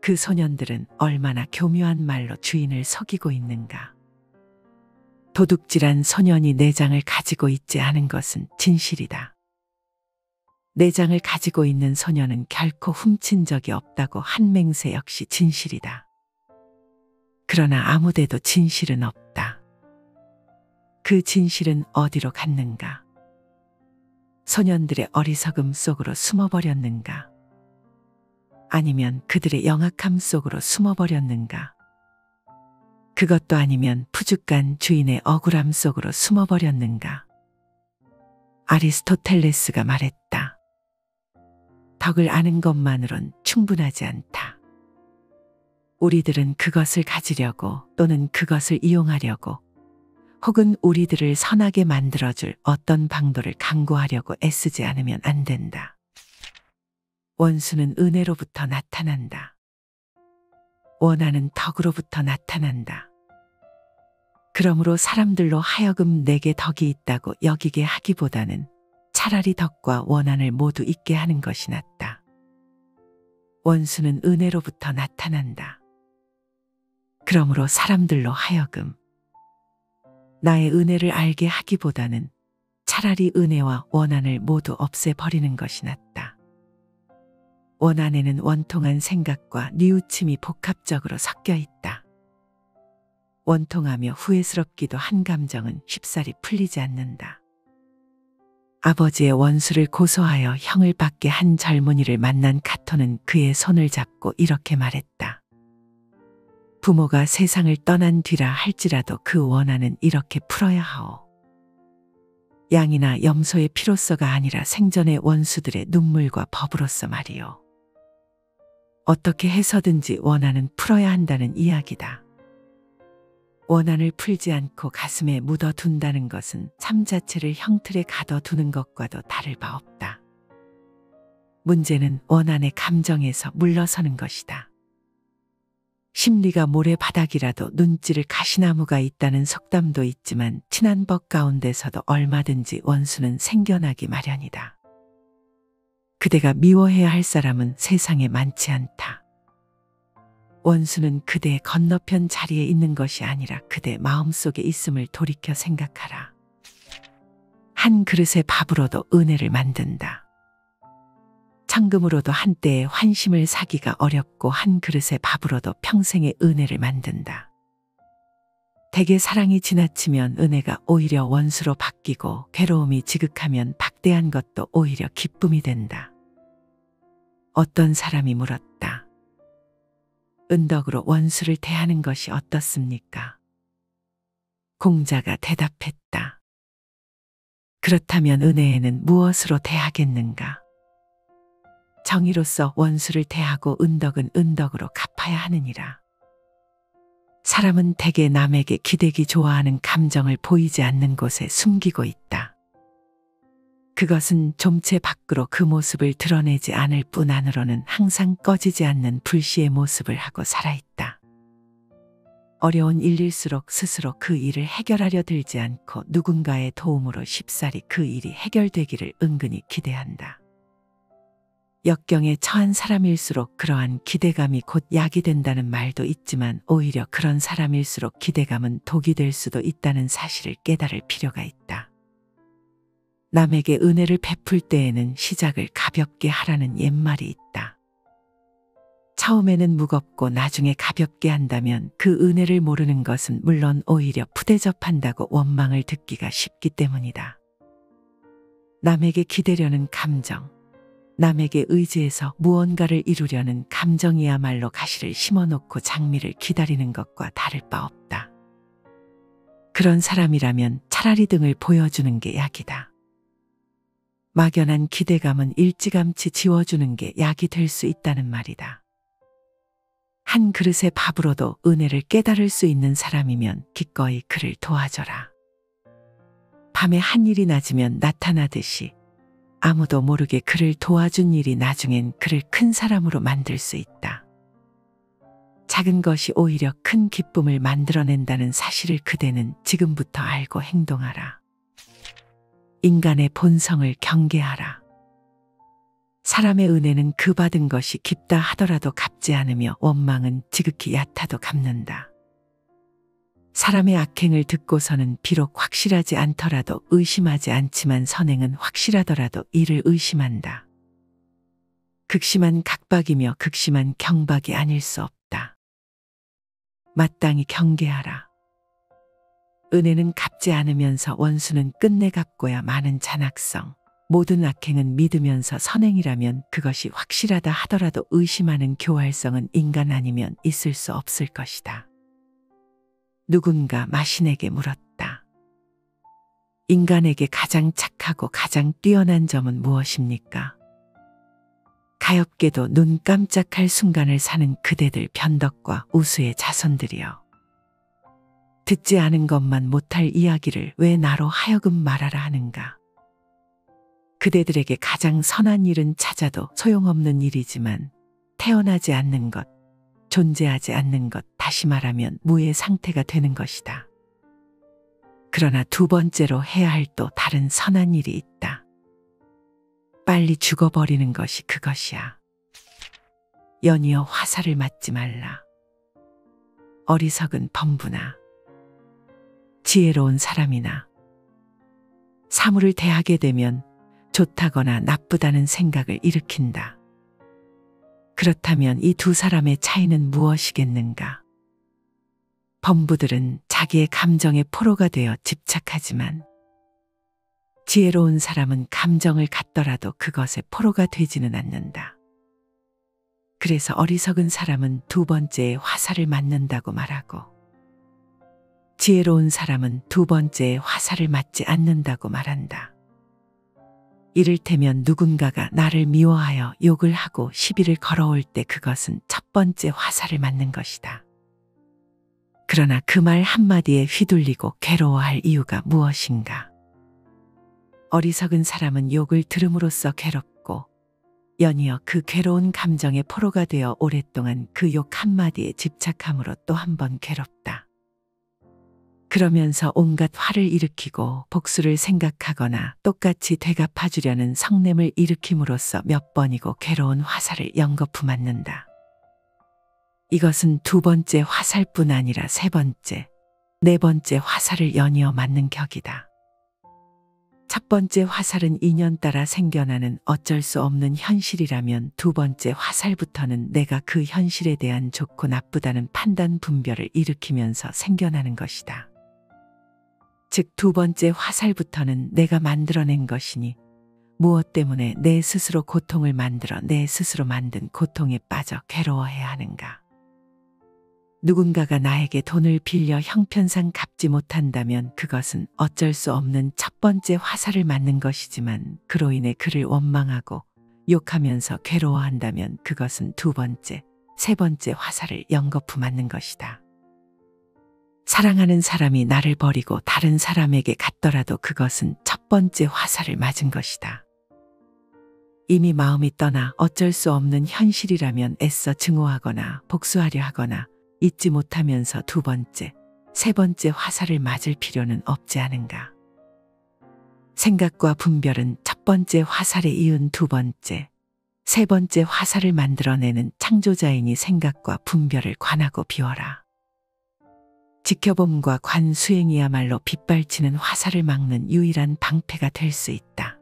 그 소년들은 얼마나 교묘한 말로 주인을 속이고 있는가. 도둑질한 소년이 내장을 가지고 있지 않은 것은 진실이다. 내장을 가지고 있는 소년은 결코 훔친 적이 없다고 한 맹세 역시 진실이다. 그러나 아무데도 진실은 없다. 그 진실은 어디로 갔는가? 소년들의 어리석음 속으로 숨어버렸는가? 아니면 그들의 영악함 속으로 숨어버렸는가? 그것도 아니면 푸죽간 주인의 억울함 속으로 숨어버렸는가? 아리스토텔레스가 말했다. 덕을 아는 것만으론 충분하지 않다. 우리들은 그것을 가지려고 또는 그것을 이용하려고 혹은 우리들을 선하게 만들어줄 어떤 방도를 강구하려고 애쓰지 않으면 안 된다. 원수는 은혜로부터 나타난다. 원한은 덕으로부터 나타난다. 그러므로 사람들로 하여금 내게 덕이 있다고 여기게 하기보다는 차라리 덕과 원한을 모두 있게 하는 것이 낫다. 원수는 은혜로부터 나타난다. 그러므로 사람들로 하여금 나의 은혜를 알게 하기보다는 차라리 은혜와 원한을 모두 없애버리는 것이 낫다. 원한에는 원통한 생각과 뉘우침이 복합적으로 섞여 있다. 원통하며 후회스럽기도 한 감정은 쉽사리 풀리지 않는다. 아버지의 원수를 고소하여 형을 받게 한 젊은이를 만난 카토는 그의 손을 잡고 이렇게 말했다. 부모가 세상을 떠난 뒤라 할지라도 그 원한은 이렇게 풀어야 하오. 양이나 염소의 피로서가 아니라 생전의 원수들의 눈물과 법으로서 말이오. 어떻게 해서든지 원한은 풀어야 한다는 이야기다. 원한을 풀지 않고 가슴에 묻어둔다는 것은 삶 자체를 형틀에 가둬두는 것과도 다를 바 없다. 문제는 원한의 감정에서 물러서는 것이다. 심리가 모래바닥이라도 눈찌를 가시나무가 있다는 속담도 있지만 친한 법 가운데서도 얼마든지 원수는 생겨나기 마련이다. 그대가 미워해야 할 사람은 세상에 많지 않다. 원수는 그대의 건너편 자리에 있는 것이 아니라 그대 마음속에 있음을 돌이켜 생각하라. 한 그릇의 밥으로도 은혜를 만든다. 천금으로도 한때의 환심을 사기가 어렵고 한 그릇의 밥으로도 평생의 은혜를 만든다. 대개 사랑이 지나치면 은혜가 오히려 원수로 바뀌고 괴로움이 지극하면 박대한 것도 오히려 기쁨이 된다. 어떤 사람이 물었다. 은덕으로 원수를 대하는 것이 어떻습니까? 공자가 대답했다. 그렇다면 은혜에는 무엇으로 대하겠는가? 정의로서 원수를 대하고 은덕은 은덕으로 갚아야 하느니라. 사람은 대개 남에게 기대기 좋아하는 감정을 보이지 않는 곳에 숨기고 있다. 그것은 좀체 밖으로 그 모습을 드러내지 않을 뿐 안으로는 항상 꺼지지 않는 불씨의 모습을 하고 살아있다. 어려운 일일수록 스스로 그 일을 해결하려 들지 않고 누군가의 도움으로 쉽사리 그 일이 해결되기를 은근히 기대한다. 역경에 처한 사람일수록 그러한 기대감이 곧 약이 된다는 말도 있지만 오히려 그런 사람일수록 기대감은 독이 될 수도 있다는 사실을 깨달을 필요가 있다. 남에게 은혜를 베풀 때에는 시작을 가볍게 하라는 옛말이 있다. 처음에는 무겁고 나중에 가볍게 한다면 그 은혜를 모르는 것은 물론 오히려 푸대접한다고 원망을 듣기가 쉽기 때문이다. 남에게 기대려는 감정, 남에게 의지해서 무언가를 이루려는 감정이야말로 가시를 심어놓고 장미를 기다리는 것과 다를 바 없다. 그런 사람이라면 차라리 등을 보여주는 게 약이다. 막연한 기대감은 일찌감치 지워주는 게 약이 될 수 있다는 말이다. 한 그릇의 밥으로도 은혜를 깨달을 수 있는 사람이면 기꺼이 그를 도와줘라. 밤에 한 일이 낮으면 나타나듯이 아무도 모르게 그를 도와준 일이 나중엔 그를 큰 사람으로 만들 수 있다. 작은 것이 오히려 큰 기쁨을 만들어낸다는 사실을 그대는 지금부터 알고 행동하라. 인간의 본성을 경계하라. 사람의 은혜는 그 받은 것이 깊다 하더라도 갚지 않으며 원망은 지극히 얕아도 갚는다. 사람의 악행을 듣고서는 비록 확실하지 않더라도 의심하지 않지만 선행은 확실하더라도 이를 의심한다. 극심한 각박이며 극심한 경박이 아닐 수 없다. 마땅히 경계하라. 은혜는 갚지 않으면서 원수는 끝내 갚고야 마는 잔악성. 모든 악행은 믿으면서 선행이라면 그것이 확실하다 하더라도 의심하는 교활성은 인간 아니면 있을 수 없을 것이다. 누군가 마신에게 물었다. 인간에게 가장 착하고 가장 뛰어난 점은 무엇입니까? 가엾게도 눈 깜짝할 순간을 사는 그대들 변덕과 우수의 자손들이여. 듣지 않은 것만 못할 이야기를 왜 나로 하여금 말하라 하는가? 그대들에게 가장 선한 일은 찾아도 소용없는 일이지만 태어나지 않는 것, 존재하지 않는 것, 다시 말하면 무의 상태가 되는 것이다. 그러나 두 번째로 해야 할 또 다른 선한 일이 있다. 빨리 죽어버리는 것이 그것이야. 연이어 화살을 맞지 말라. 어리석은 범부나 지혜로운 사람이나 사물을 대하게 되면 좋다거나 나쁘다는 생각을 일으킨다. 그렇다면 이 두 사람의 차이는 무엇이겠는가? 범부들은 자기의 감정의 포로가 되어 집착하지만 지혜로운 사람은 감정을 갖더라도 그것의 포로가 되지는 않는다. 그래서 어리석은 사람은 두 번째에 화살을 맞는다고 말하고 지혜로운 사람은 두 번째에 화살을 맞지 않는다고 말한다. 이를테면 누군가가 나를 미워하여 욕을 하고 시비를 걸어올 때 그것은 첫 번째 화살을 맞는 것이다. 그러나 그 말 한마디에 휘둘리고 괴로워할 이유가 무엇인가? 어리석은 사람은 욕을 들음으로써 괴롭고 연이어 그 괴로운 감정의 포로가 되어 오랫동안 그 욕 한마디에 집착함으로 또 한 번 괴롭다. 그러면서 온갖 화를 일으키고 복수를 생각하거나 똑같이 되갚아주려는 성냄을 일으킴으로써 몇 번이고 괴로운 화살을 연거푸 맞는다. 이것은 두 번째 화살뿐 아니라 세 번째, 네 번째 화살을 연이어 맞는 격이다. 첫 번째 화살은 인연 따라 생겨나는 어쩔 수 없는 현실이라면 두 번째 화살부터는 내가 그 현실에 대한 좋고 나쁘다는 판단 분별을 일으키면서 생겨나는 것이다. 즉 두 번째 화살부터는 내가 만들어낸 것이니 무엇 때문에 내 스스로 고통을 만들어 내 스스로 만든 고통에 빠져 괴로워해야 하는가. 누군가가 나에게 돈을 빌려 형편상 갚지 못한다면 그것은 어쩔 수 없는 첫 번째 화살을 맞는 것이지만 그로 인해 그를 원망하고 욕하면서 괴로워한다면 그것은 두 번째, 세 번째 화살을 연거푸 맞는 것이다. 사랑하는 사람이 나를 버리고 다른 사람에게 갔더라도 그것은 첫 번째 화살을 맞은 것이다. 이미 마음이 떠나 어쩔 수 없는 현실이라면 애써 증오하거나 복수하려 하거나 잊지 못하면서 두 번째, 세 번째 화살을 맞을 필요는 없지 않은가. 생각과 분별은 첫 번째 화살에 이은 두 번째, 세 번째 화살을 만들어내는 창조자이니 생각과 분별을 관하고 비워라. 지켜봄과 관 수행이야말로 빗발치는 화살을 막는 유일한 방패가 될 수 있다.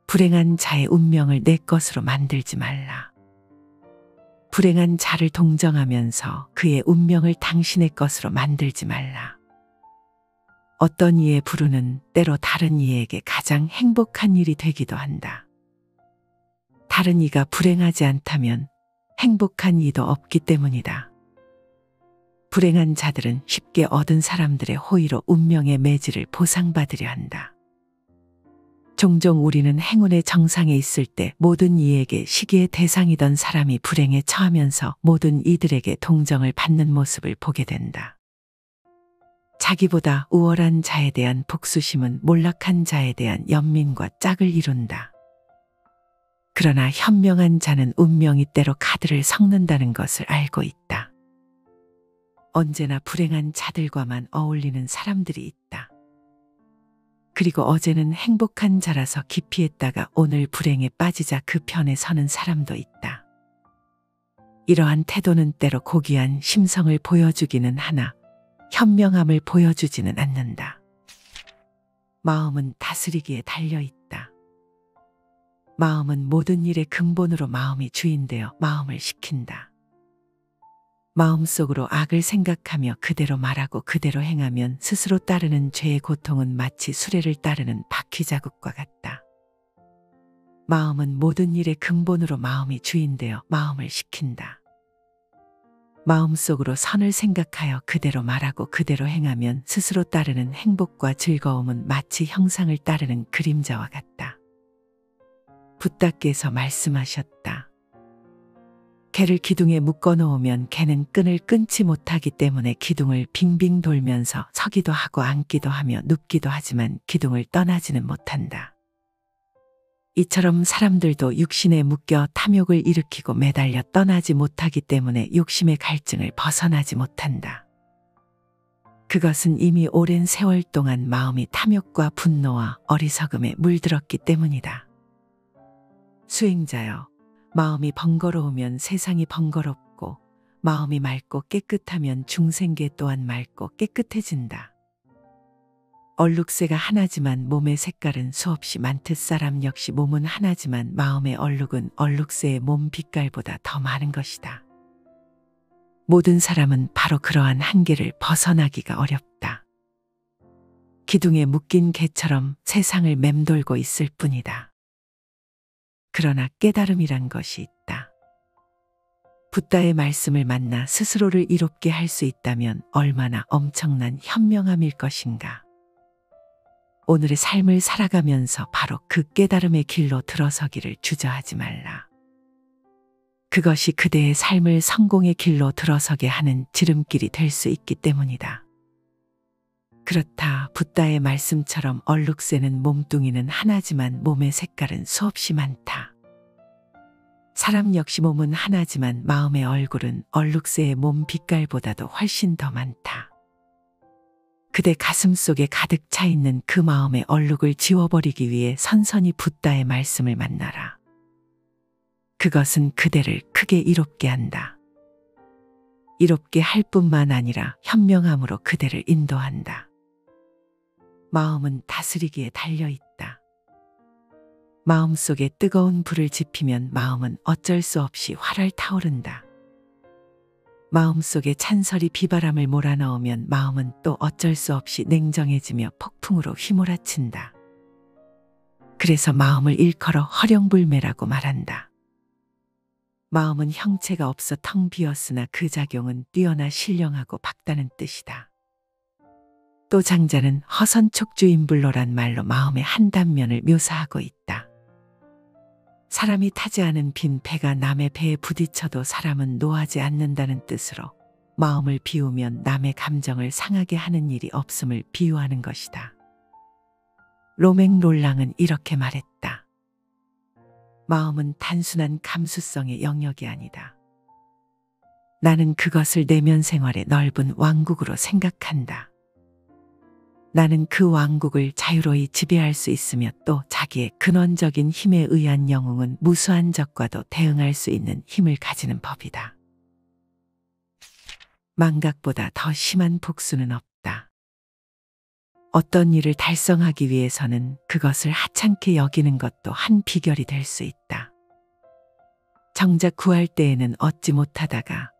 불행한 자의 운명을 내 것으로 만들지 말라. 불행한 자를 동정하면서 그의 운명을 당신의 것으로 만들지 말라. 어떤 이의 불운은 때로 다른 이에게 가장 행복한 일이 되기도 한다. 다른 이가 불행하지 않다면 행복한 이도 없기 때문이다. 불행한 자들은 쉽게 얻은 사람들의 호의로 운명의 매질을 보상받으려 한다. 종종 우리는 행운의 정상에 있을 때 모든 이에게 시기의 대상이던 사람이 불행에 처하면서 모든 이들에게 동정을 받는 모습을 보게 된다. 자기보다 우월한 자에 대한 복수심은 몰락한 자에 대한 연민과 짝을 이룬다. 그러나 현명한 자는 운명이 때로 카드를 섞는다는 것을 알고 있다. 언제나 불행한 자들과만 어울리는 사람들이 있다. 그리고 어제는 행복한 자라서 기피했다가 오늘 불행에 빠지자 그 편에 서는 사람도 있다. 이러한 태도는 때로 고귀한 심성을 보여주기는 하나 현명함을 보여주지는 않는다. 마음은 다스리기에 달려있다. 마음은 모든 일의 근본으로 마음이 주인되어 마음을 시킨다. 마음속으로 악을 생각하며 그대로 말하고 그대로 행하면 스스로 따르는 죄의 고통은 마치 수레를 따르는 바퀴 자국과 같다. 마음은 모든 일의 근본으로 마음이 주인되어 마음을 시킨다. 마음속으로 선을 생각하여 그대로 말하고 그대로 행하면 스스로 따르는 행복과 즐거움은 마치 형상을 따르는 그림자와 같다. 붓다께서 말씀하셨다. 개를 기둥에 묶어 놓으면 개는 끈을 끊지 못하기 때문에 기둥을 빙빙 돌면서 서기도 하고 앉기도 하며 눕기도 하지만 기둥을 떠나지는 못한다. 이처럼 사람들도 육신에 묶여 탐욕을 일으키고 매달려 떠나지 못하기 때문에 욕심의 갈증을 벗어나지 못한다. 그것은 이미 오랜 세월 동안 마음이 탐욕과 분노와 어리석음에 물들었기 때문이다. 수행자여, 마음이 번거로우면 세상이 번거롭고 마음이 맑고 깨끗하면 중생계 또한 맑고 깨끗해진다. 얼룩새가 하나지만 몸의 색깔은 수없이 많듯 사람 역시 몸은 하나지만 마음의 얼룩은 얼룩새의 몸 빛깔보다 더 많은 것이다. 모든 사람은 바로 그러한 한계를 벗어나기가 어렵다. 기둥에 묶인 개처럼 세상을 맴돌고 있을 뿐이다. 그러나 깨달음이란 것이 있다. 붓다의 말씀을 만나 스스로를 이롭게 할 수 있다면 얼마나 엄청난 현명함일 것인가. 오늘의 삶을 살아가면서 바로 그 깨달음의 길로 들어서기를 주저하지 말라. 그것이 그대의 삶을 성공의 길로 들어서게 하는 지름길이 될 수 있기 때문이다. 그렇다, 붓다의 말씀처럼 얼룩새는 몸뚱이는 하나지만 몸의 색깔은 수없이 많다. 사람 역시 몸은 하나지만 마음의 얼굴은 얼룩새의 몸 빛깔보다도 훨씬 더 많다. 그대 가슴 속에 가득 차 있는 그 마음의 얼룩을 지워버리기 위해 선선히 붓다의 말씀을 만나라. 그것은 그대를 크게 이롭게 한다. 이롭게 할 뿐만 아니라 현명함으로 그대를 인도한다. 마음은 다스리기에 달려있다. 마음속에 뜨거운 불을 지피면 마음은 어쩔 수 없이 활활 타오른다. 마음속에 찬설이 비바람을 몰아넣으면 마음은 또 어쩔 수 없이 냉정해지며 폭풍으로 휘몰아친다. 그래서 마음을 일컬어 허령불매라고 말한다. 마음은 형체가 없어 텅 비었으나 그 작용은 뛰어나 신령하고 박다는 뜻이다. 또 장자는 허선촉주인불로란 말로 마음의 한 단면을 묘사하고 있다. 사람이 타지 않은 빈 배가 남의 배에 부딪혀도 사람은 노하지 않는다는 뜻으로 마음을 비우면 남의 감정을 상하게 하는 일이 없음을 비유하는 것이다. 로맹 롤랑은 이렇게 말했다. 마음은 단순한 감수성의 영역이 아니다. 나는 그것을 내면 생활의 넓은 왕국으로 생각한다. 나는 그 왕국을 자유로이 지배할 수 있으며 또 자기의 근원적인 힘에 의한 영웅은 무수한 적과도 대응할 수 있는 힘을 가지는 법이다. 망각보다 더 심한 복수는 없다. 어떤 일을 달성하기 위해서는 그것을 하찮게 여기는 것도 한 비결이 될 수 있다. 정작 구할 때에는 얻지 못하다가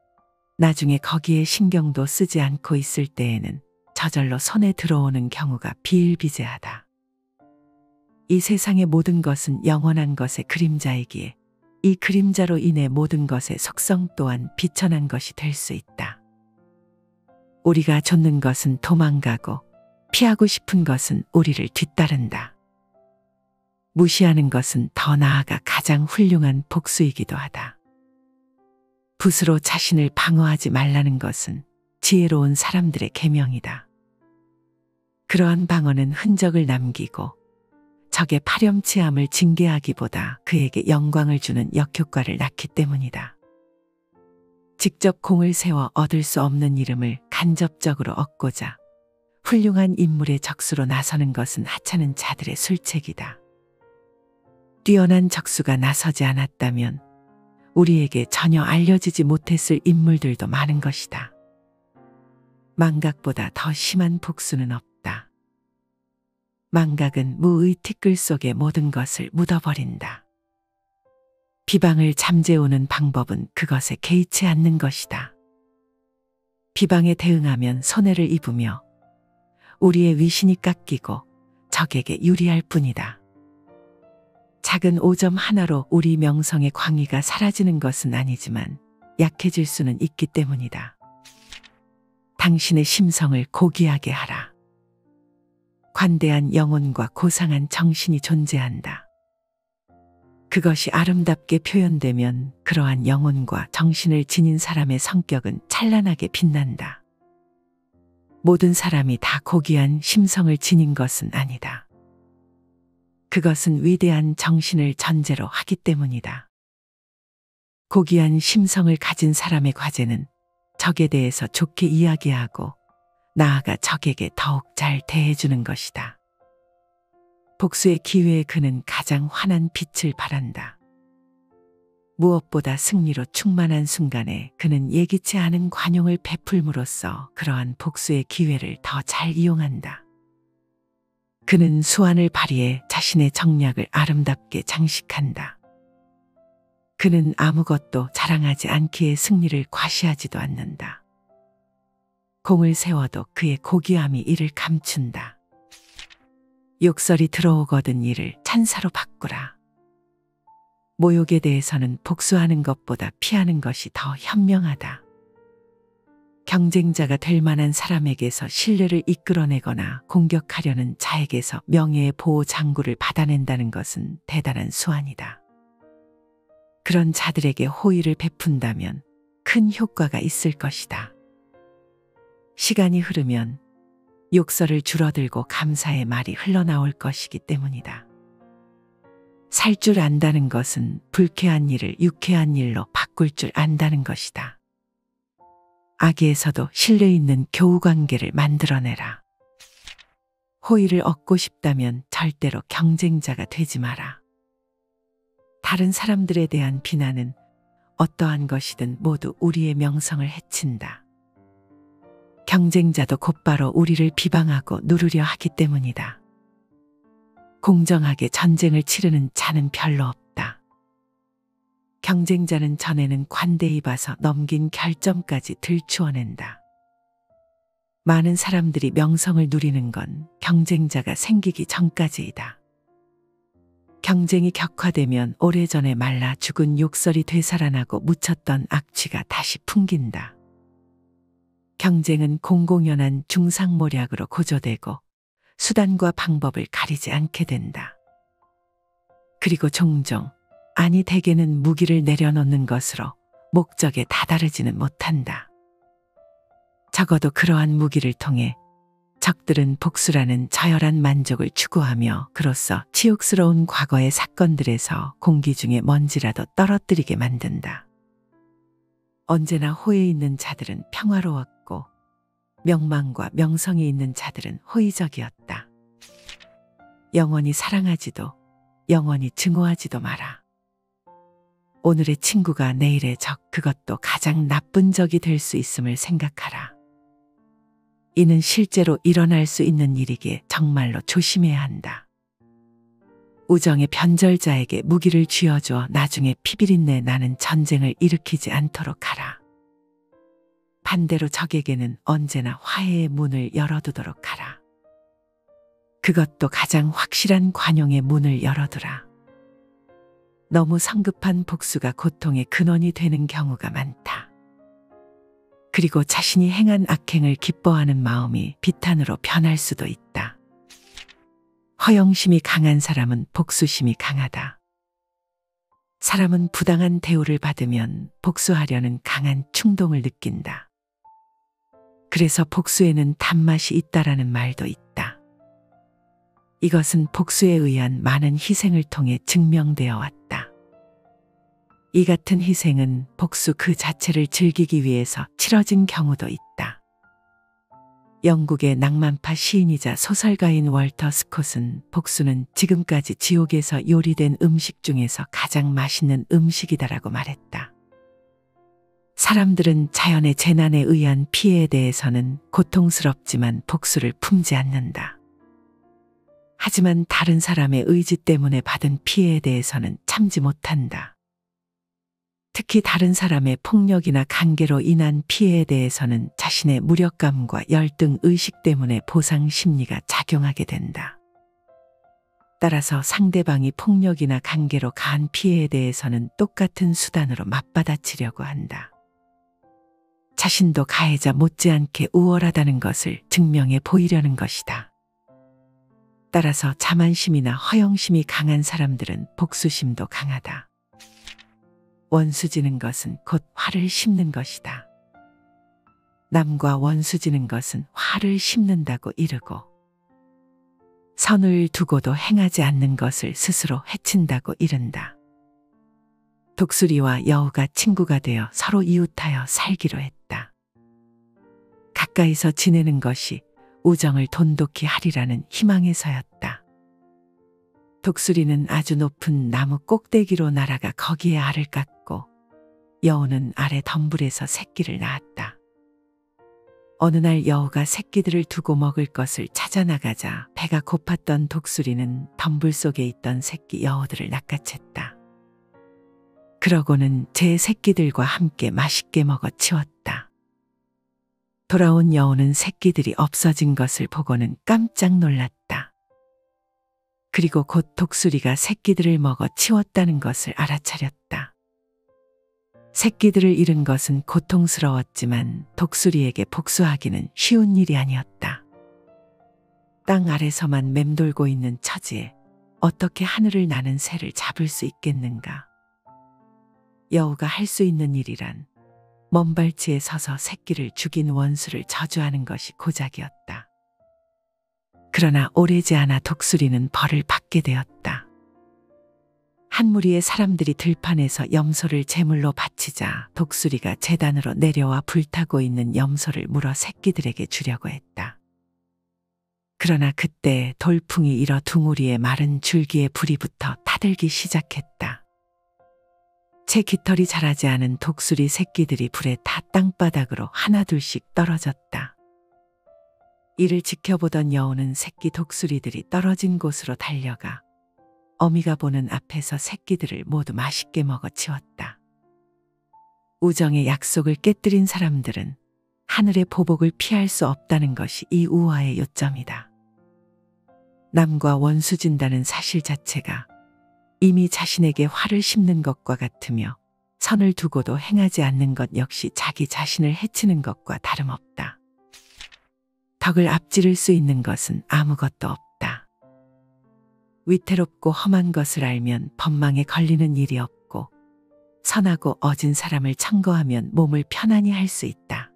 나중에 거기에 신경도 쓰지 않고 있을 때에는 저절로 손에 들어오는 경우가 비일비재하다. 이 세상의 모든 것은 영원한 것의 그림자이기에 이 그림자로 인해 모든 것의 속성 또한 비천한 것이 될 수 있다. 우리가 좇는 것은 도망가고 피하고 싶은 것은 우리를 뒤따른다. 무시하는 것은 더 나아가 가장 훌륭한 복수이기도 하다. 붓으로 자신을 방어하지 말라는 것은 지혜로운 사람들의 계명이다. 그러한 방어는 흔적을 남기고 적의 파렴치함을 징계하기보다 그에게 영광을 주는 역효과를 낳기 때문이다. 직접 공을 세워 얻을 수 없는 이름을 간접적으로 얻고자 훌륭한 인물의 적수로 나서는 것은 하찮은 자들의 술책이다. 뛰어난 적수가 나서지 않았다면 우리에게 전혀 알려지지 못했을 인물들도 많은 것이다. 망각보다 더 심한 복수는 없다. 망각은 무의 티끌 속에 모든 것을 묻어버린다. 비방을 잠재우는 방법은 그것에 개의치 않는 것이다. 비방에 대응하면 손해를 입으며 우리의 위신이 깎이고 적에게 유리할 뿐이다. 작은 오점 하나로 우리 명성의 광의가 사라지는 것은 아니지만 약해질 수는 있기 때문이다. 당신의 심성을 고귀하게 하라. 관대한 영혼과 고상한 정신이 존재한다. 그것이 아름답게 표현되면 그러한 영혼과 정신을 지닌 사람의 성격은 찬란하게 빛난다. 모든 사람이 다 고귀한 심성을 지닌 것은 아니다. 그것은 위대한 정신을 전제로 하기 때문이다. 고귀한 심성을 가진 사람의 과제는 적에 대해서 좋게 이야기하고 나아가 적에게 더욱 잘 대해주는 것이다. 복수의 기회에 그는 가장 환한 빛을 발한다. 무엇보다 승리로 충만한 순간에 그는 예기치 않은 관용을 베풀므로써 그러한 복수의 기회를 더 잘 이용한다. 그는 수완을 발휘해 자신의 정략을 아름답게 장식한다. 그는 아무것도 자랑하지 않기에 승리를 과시하지도 않는다. 공을 세워도 그의 고귀함이 이를 감춘다. 욕설이 들어오거든 이를 찬사로 바꾸라. 모욕에 대해서는 복수하는 것보다 피하는 것이 더 현명하다. 경쟁자가 될 만한 사람에게서 신뢰를 이끌어내거나 공격하려는 자에게서 명예의 보호 장구를 받아낸다는 것은 대단한 수완이다. 그런 자들에게 호의를 베푼다면 큰 효과가 있을 것이다. 시간이 흐르면 욕설을 줄어들고 감사의 말이 흘러나올 것이기 때문이다. 살 줄 안다는 것은 불쾌한 일을 유쾌한 일로 바꿀 줄 안다는 것이다. 악의에서도 신뢰 있는 교우 관계를 만들어내라. 호의를 얻고 싶다면 절대로 경쟁자가 되지 마라. 다른 사람들에 대한 비난은 어떠한 것이든 모두 우리의 명성을 해친다. 경쟁자도 곧바로 우리를 비방하고 누르려 하기 때문이다. 공정하게 전쟁을 치르는 자는 별로 없다. 경쟁자는 전에는 관대히 봐서 넘긴 결점까지 들추어낸다. 많은 사람들이 명성을 누리는 건 경쟁자가 생기기 전까지이다. 경쟁이 격화되면 오래전에 말라 죽은 욕설이 되살아나고 묻혔던 악취가 다시 풍긴다. 경쟁은 공공연한 중상모략으로 고조되고 수단과 방법을 가리지 않게 된다. 그리고 종종, 아니 대개는 무기를 내려놓는 것으로 목적에 다다르지는 못한다. 적어도 그러한 무기를 통해 적들은 복수라는 저열한 만족을 추구하며 그로써 치욕스러운 과거의 사건들에서 공기 중에 먼지라도 떨어뜨리게 만든다. 언제나 호에 있는 자들은 평화로웠고 명망과 명성이 있는 자들은 호의적이었다. 영원히 사랑하지도 영원히 증오하지도 마라. 오늘의 친구가 내일의 적, 그것도 가장 나쁜 적이 될 수 있음을 생각하라. 이는 실제로 일어날 수 있는 일이기에 정말로 조심해야 한다. 우정의 변절자에게 무기를 쥐어줘 나중에 피비린내 나는 전쟁을 일으키지 않도록 하라. 반대로 적에게는 언제나 화해의 문을 열어두도록 하라. 그것도 가장 확실한 관용의 문을 열어두라. 너무 성급한 복수가 고통의 근원이 되는 경우가 많다. 그리고 자신이 행한 악행을 기뻐하는 마음이 비탄으로 변할 수도 있다. 허영심이 강한 사람은 복수심이 강하다. 사람은 부당한 대우를 받으면 복수하려는 강한 충동을 느낀다. 그래서 복수에는 단맛이 있다라는 말도 있다. 이것은 복수에 의한 많은 희생을 통해 증명되어 왔다. 이 같은 희생은 복수 그 자체를 즐기기 위해서 치러진 경우도 있다. 영국의 낭만파 시인이자 소설가인 월터 스콧은 복수는 지금까지 지옥에서 요리된 음식 중에서 가장 맛있는 음식이다라고 말했다. 사람들은 자연의 재난에 의한 피해에 대해서는 고통스럽지만 복수를 품지 않는다. 하지만 다른 사람의 의지 때문에 받은 피해에 대해서는 참지 못한다. 특히 다른 사람의 폭력이나 관계로 인한 피해에 대해서는 자신의 무력감과 열등 의식 때문에 보상 심리가 작용하게 된다. 따라서 상대방이 폭력이나 관계로 가한 피해에 대해서는 똑같은 수단으로 맞받아치려고 한다. 자신도 가해자 못지않게 우월하다는 것을 증명해 보이려는 것이다. 따라서 자만심이나 허영심이 강한 사람들은 복수심도 강하다. 원수지는 것은 곧 화를 심는 것이다. 남과 원수지는 것은 화를 심는다고 이르고 선을 두고도 행하지 않는 것을 스스로 해친다고 이른다. 독수리와 여우가 친구가 되어 서로 이웃하여 살기로 했다. 가까이서 지내는 것이 우정을 돈독히 하리라는 희망에서였다. 독수리는 아주 높은 나무 꼭대기로 날아가 거기에 알을 깎고 여우는 아래 덤불에서 새끼를 낳았다. 어느 날 여우가 새끼들을 두고 먹을 것을 찾아 나가자 배가 고팠던 독수리는 덤불 속에 있던 새끼 여우들을 낚아챘다. 그러고는 제 새끼들과 함께 맛있게 먹어 치웠다. 돌아온 여우는 새끼들이 없어진 것을 보고는 깜짝 놀랐다. 그리고 곧 독수리가 새끼들을 먹어 치웠다는 것을 알아차렸다. 새끼들을 잃은 것은 고통스러웠지만 독수리에게 복수하기는 쉬운 일이 아니었다. 땅 아래서만 맴돌고 있는 처지에 어떻게 하늘을 나는 새를 잡을 수 있겠는가? 여우가 할 수 있는 일이란 먼발치에 서서 새끼를 죽인 원수를 저주하는 것이 고작이었다. 그러나 오래지 않아 독수리는 벌을 받게 되었다. 한 무리의 사람들이 들판에서 염소를 제물로 바치자 독수리가 제단으로 내려와 불타고 있는 염소를 물어 새끼들에게 주려고 했다. 그러나 그때 돌풍이 일어 둥우리의 마른 줄기에 불이 붙어 타들기 시작했다. 채 깃털이 자라지 않은 독수리 새끼들이 불에 타 땅바닥으로 하나둘씩 떨어졌다. 이를 지켜보던 여우는 새끼 독수리들이 떨어진 곳으로 달려가 어미가 보는 앞에서 새끼들을 모두 맛있게 먹어 치웠다. 우정의 약속을 깨뜨린 사람들은 하늘의 보복을 피할 수 없다는 것이 이 우화의 요점이다. 남과 원수진다는 사실 자체가 이미 자신에게 화를 심는 것과 같으며 선을 두고도 행하지 않는 것 역시 자기 자신을 해치는 것과 다름없다. 덕을 앞지를 수 있는 것은 아무것도 없다. 위태롭고 험한 것을 알면 법망에 걸리는 일이 없고 선하고 어진 사람을 청거하면 몸을 편안히 할 수 있다.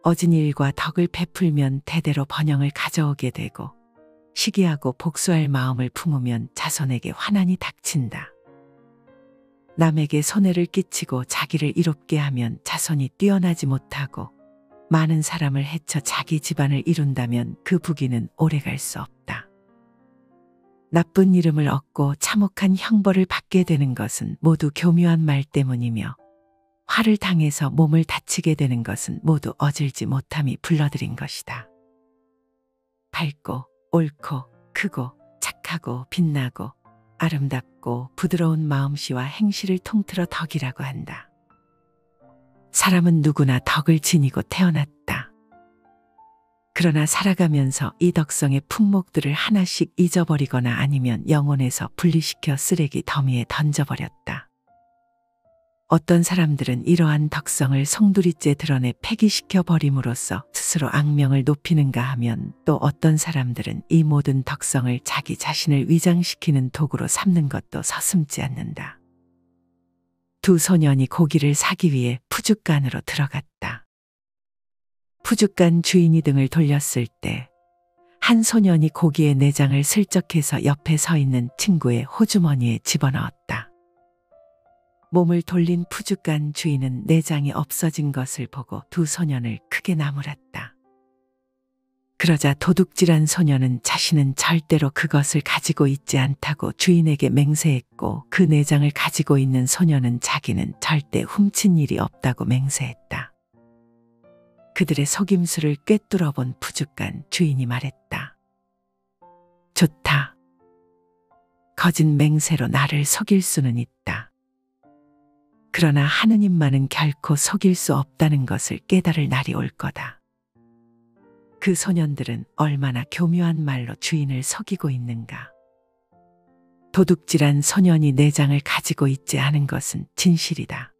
어진 일과 덕을 베풀면 대대로 번영을 가져오게 되고 시기하고 복수할 마음을 품으면 자손에게 환난이 닥친다. 남에게 손해를 끼치고 자기를 이롭게 하면 자손이 뛰어나지 못하고 많은 사람을 해쳐 자기 집안을 이룬다면 그 부귀는 오래갈 수 없다. 나쁜 이름을 얻고 참혹한 형벌을 받게 되는 것은 모두 교묘한 말 때문이며 화를 당해서 몸을 다치게 되는 것은 모두 어질지 못함이 불러들인 것이다. 밝고 옳고 크고 착하고 빛나고 아름답고 부드러운 마음씨와 행실을 통틀어 덕이라고 한다. 사람은 누구나 덕을 지니고 태어났다. 그러나 살아가면서 이 덕성의 품목들을 하나씩 잊어버리거나 아니면 영혼에서 분리시켜 쓰레기 더미에 던져버렸다. 어떤 사람들은 이러한 덕성을 송두리째 드러내 폐기시켜 버림으로써 스스로 악명을 높이는가 하면 또 어떤 사람들은 이 모든 덕성을 자기 자신을 위장시키는 도구로 삼는 것도 서슴지 않는다. 두 소년이 고기를 사기 위해 푸죽간으로 들어갔다. 푸죽간 주인이 등을 돌렸을 때 한 소년이 고기의 내장을 슬쩍해서 옆에 서 있는 친구의 호주머니에 집어넣었다. 몸을 돌린 푸죽간 주인은 내장이 없어진 것을 보고 두 소년을 크게 나무랐다. 그러자 도둑질한 소년은 자신은 절대로 그것을 가지고 있지 않다고 주인에게 맹세했고 그 내장을 가지고 있는 소년은 자기는 절대 훔친 일이 없다고 맹세했다. 그들의 속임수를 꿰뚫어 본 푸죽간 주인이 말했다. 좋다. 거짓 맹세로 나를 속일 수는 있다. 그러나 하느님만은 결코 속일 수 없다는 것을 깨달을 날이 올 거다. 그 소년들은 얼마나 교묘한 말로 주인을 속이고 있는가. 도둑질한 소년이 내장을 가지고 있지 않은 것은 진실이다.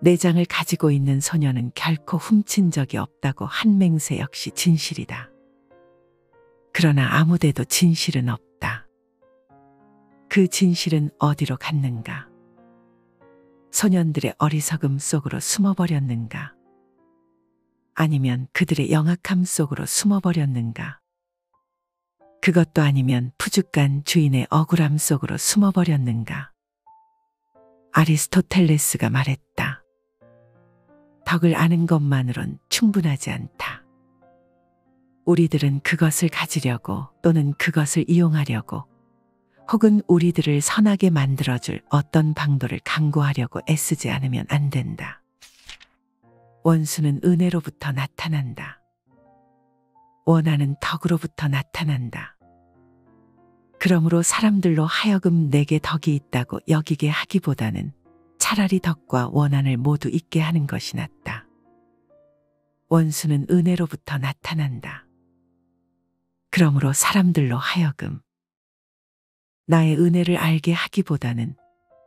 내장을 가지고 있는 소년은 결코 훔친 적이 없다고 한 맹세 역시 진실이다. 그러나 아무데도 진실은 없다. 그 진실은 어디로 갔는가? 소년들의 어리석음 속으로 숨어버렸는가? 아니면 그들의 영악함 속으로 숨어버렸는가? 그것도 아니면 푸죽간 주인의 억울함 속으로 숨어버렸는가? 아리스토텔레스가 말했다. 덕을 아는 것만으론 충분하지 않다. 우리들은 그것을 가지려고 또는 그것을 이용하려고 혹은 우리들을 선하게 만들어줄 어떤 방도를 강구하려고 애쓰지 않으면 안 된다. 원수는 은혜로부터 나타난다. 원한은 덕으로부터 나타난다. 그러므로 사람들로 하여금 내게 덕이 있다고 여기게 하기보다는 차라리 덕과 원한을 모두 있게 하는 것이 낫다. 원수는 은혜로부터 나타난다. 그러므로 사람들로 하여금 나의 은혜를 알게 하기보다는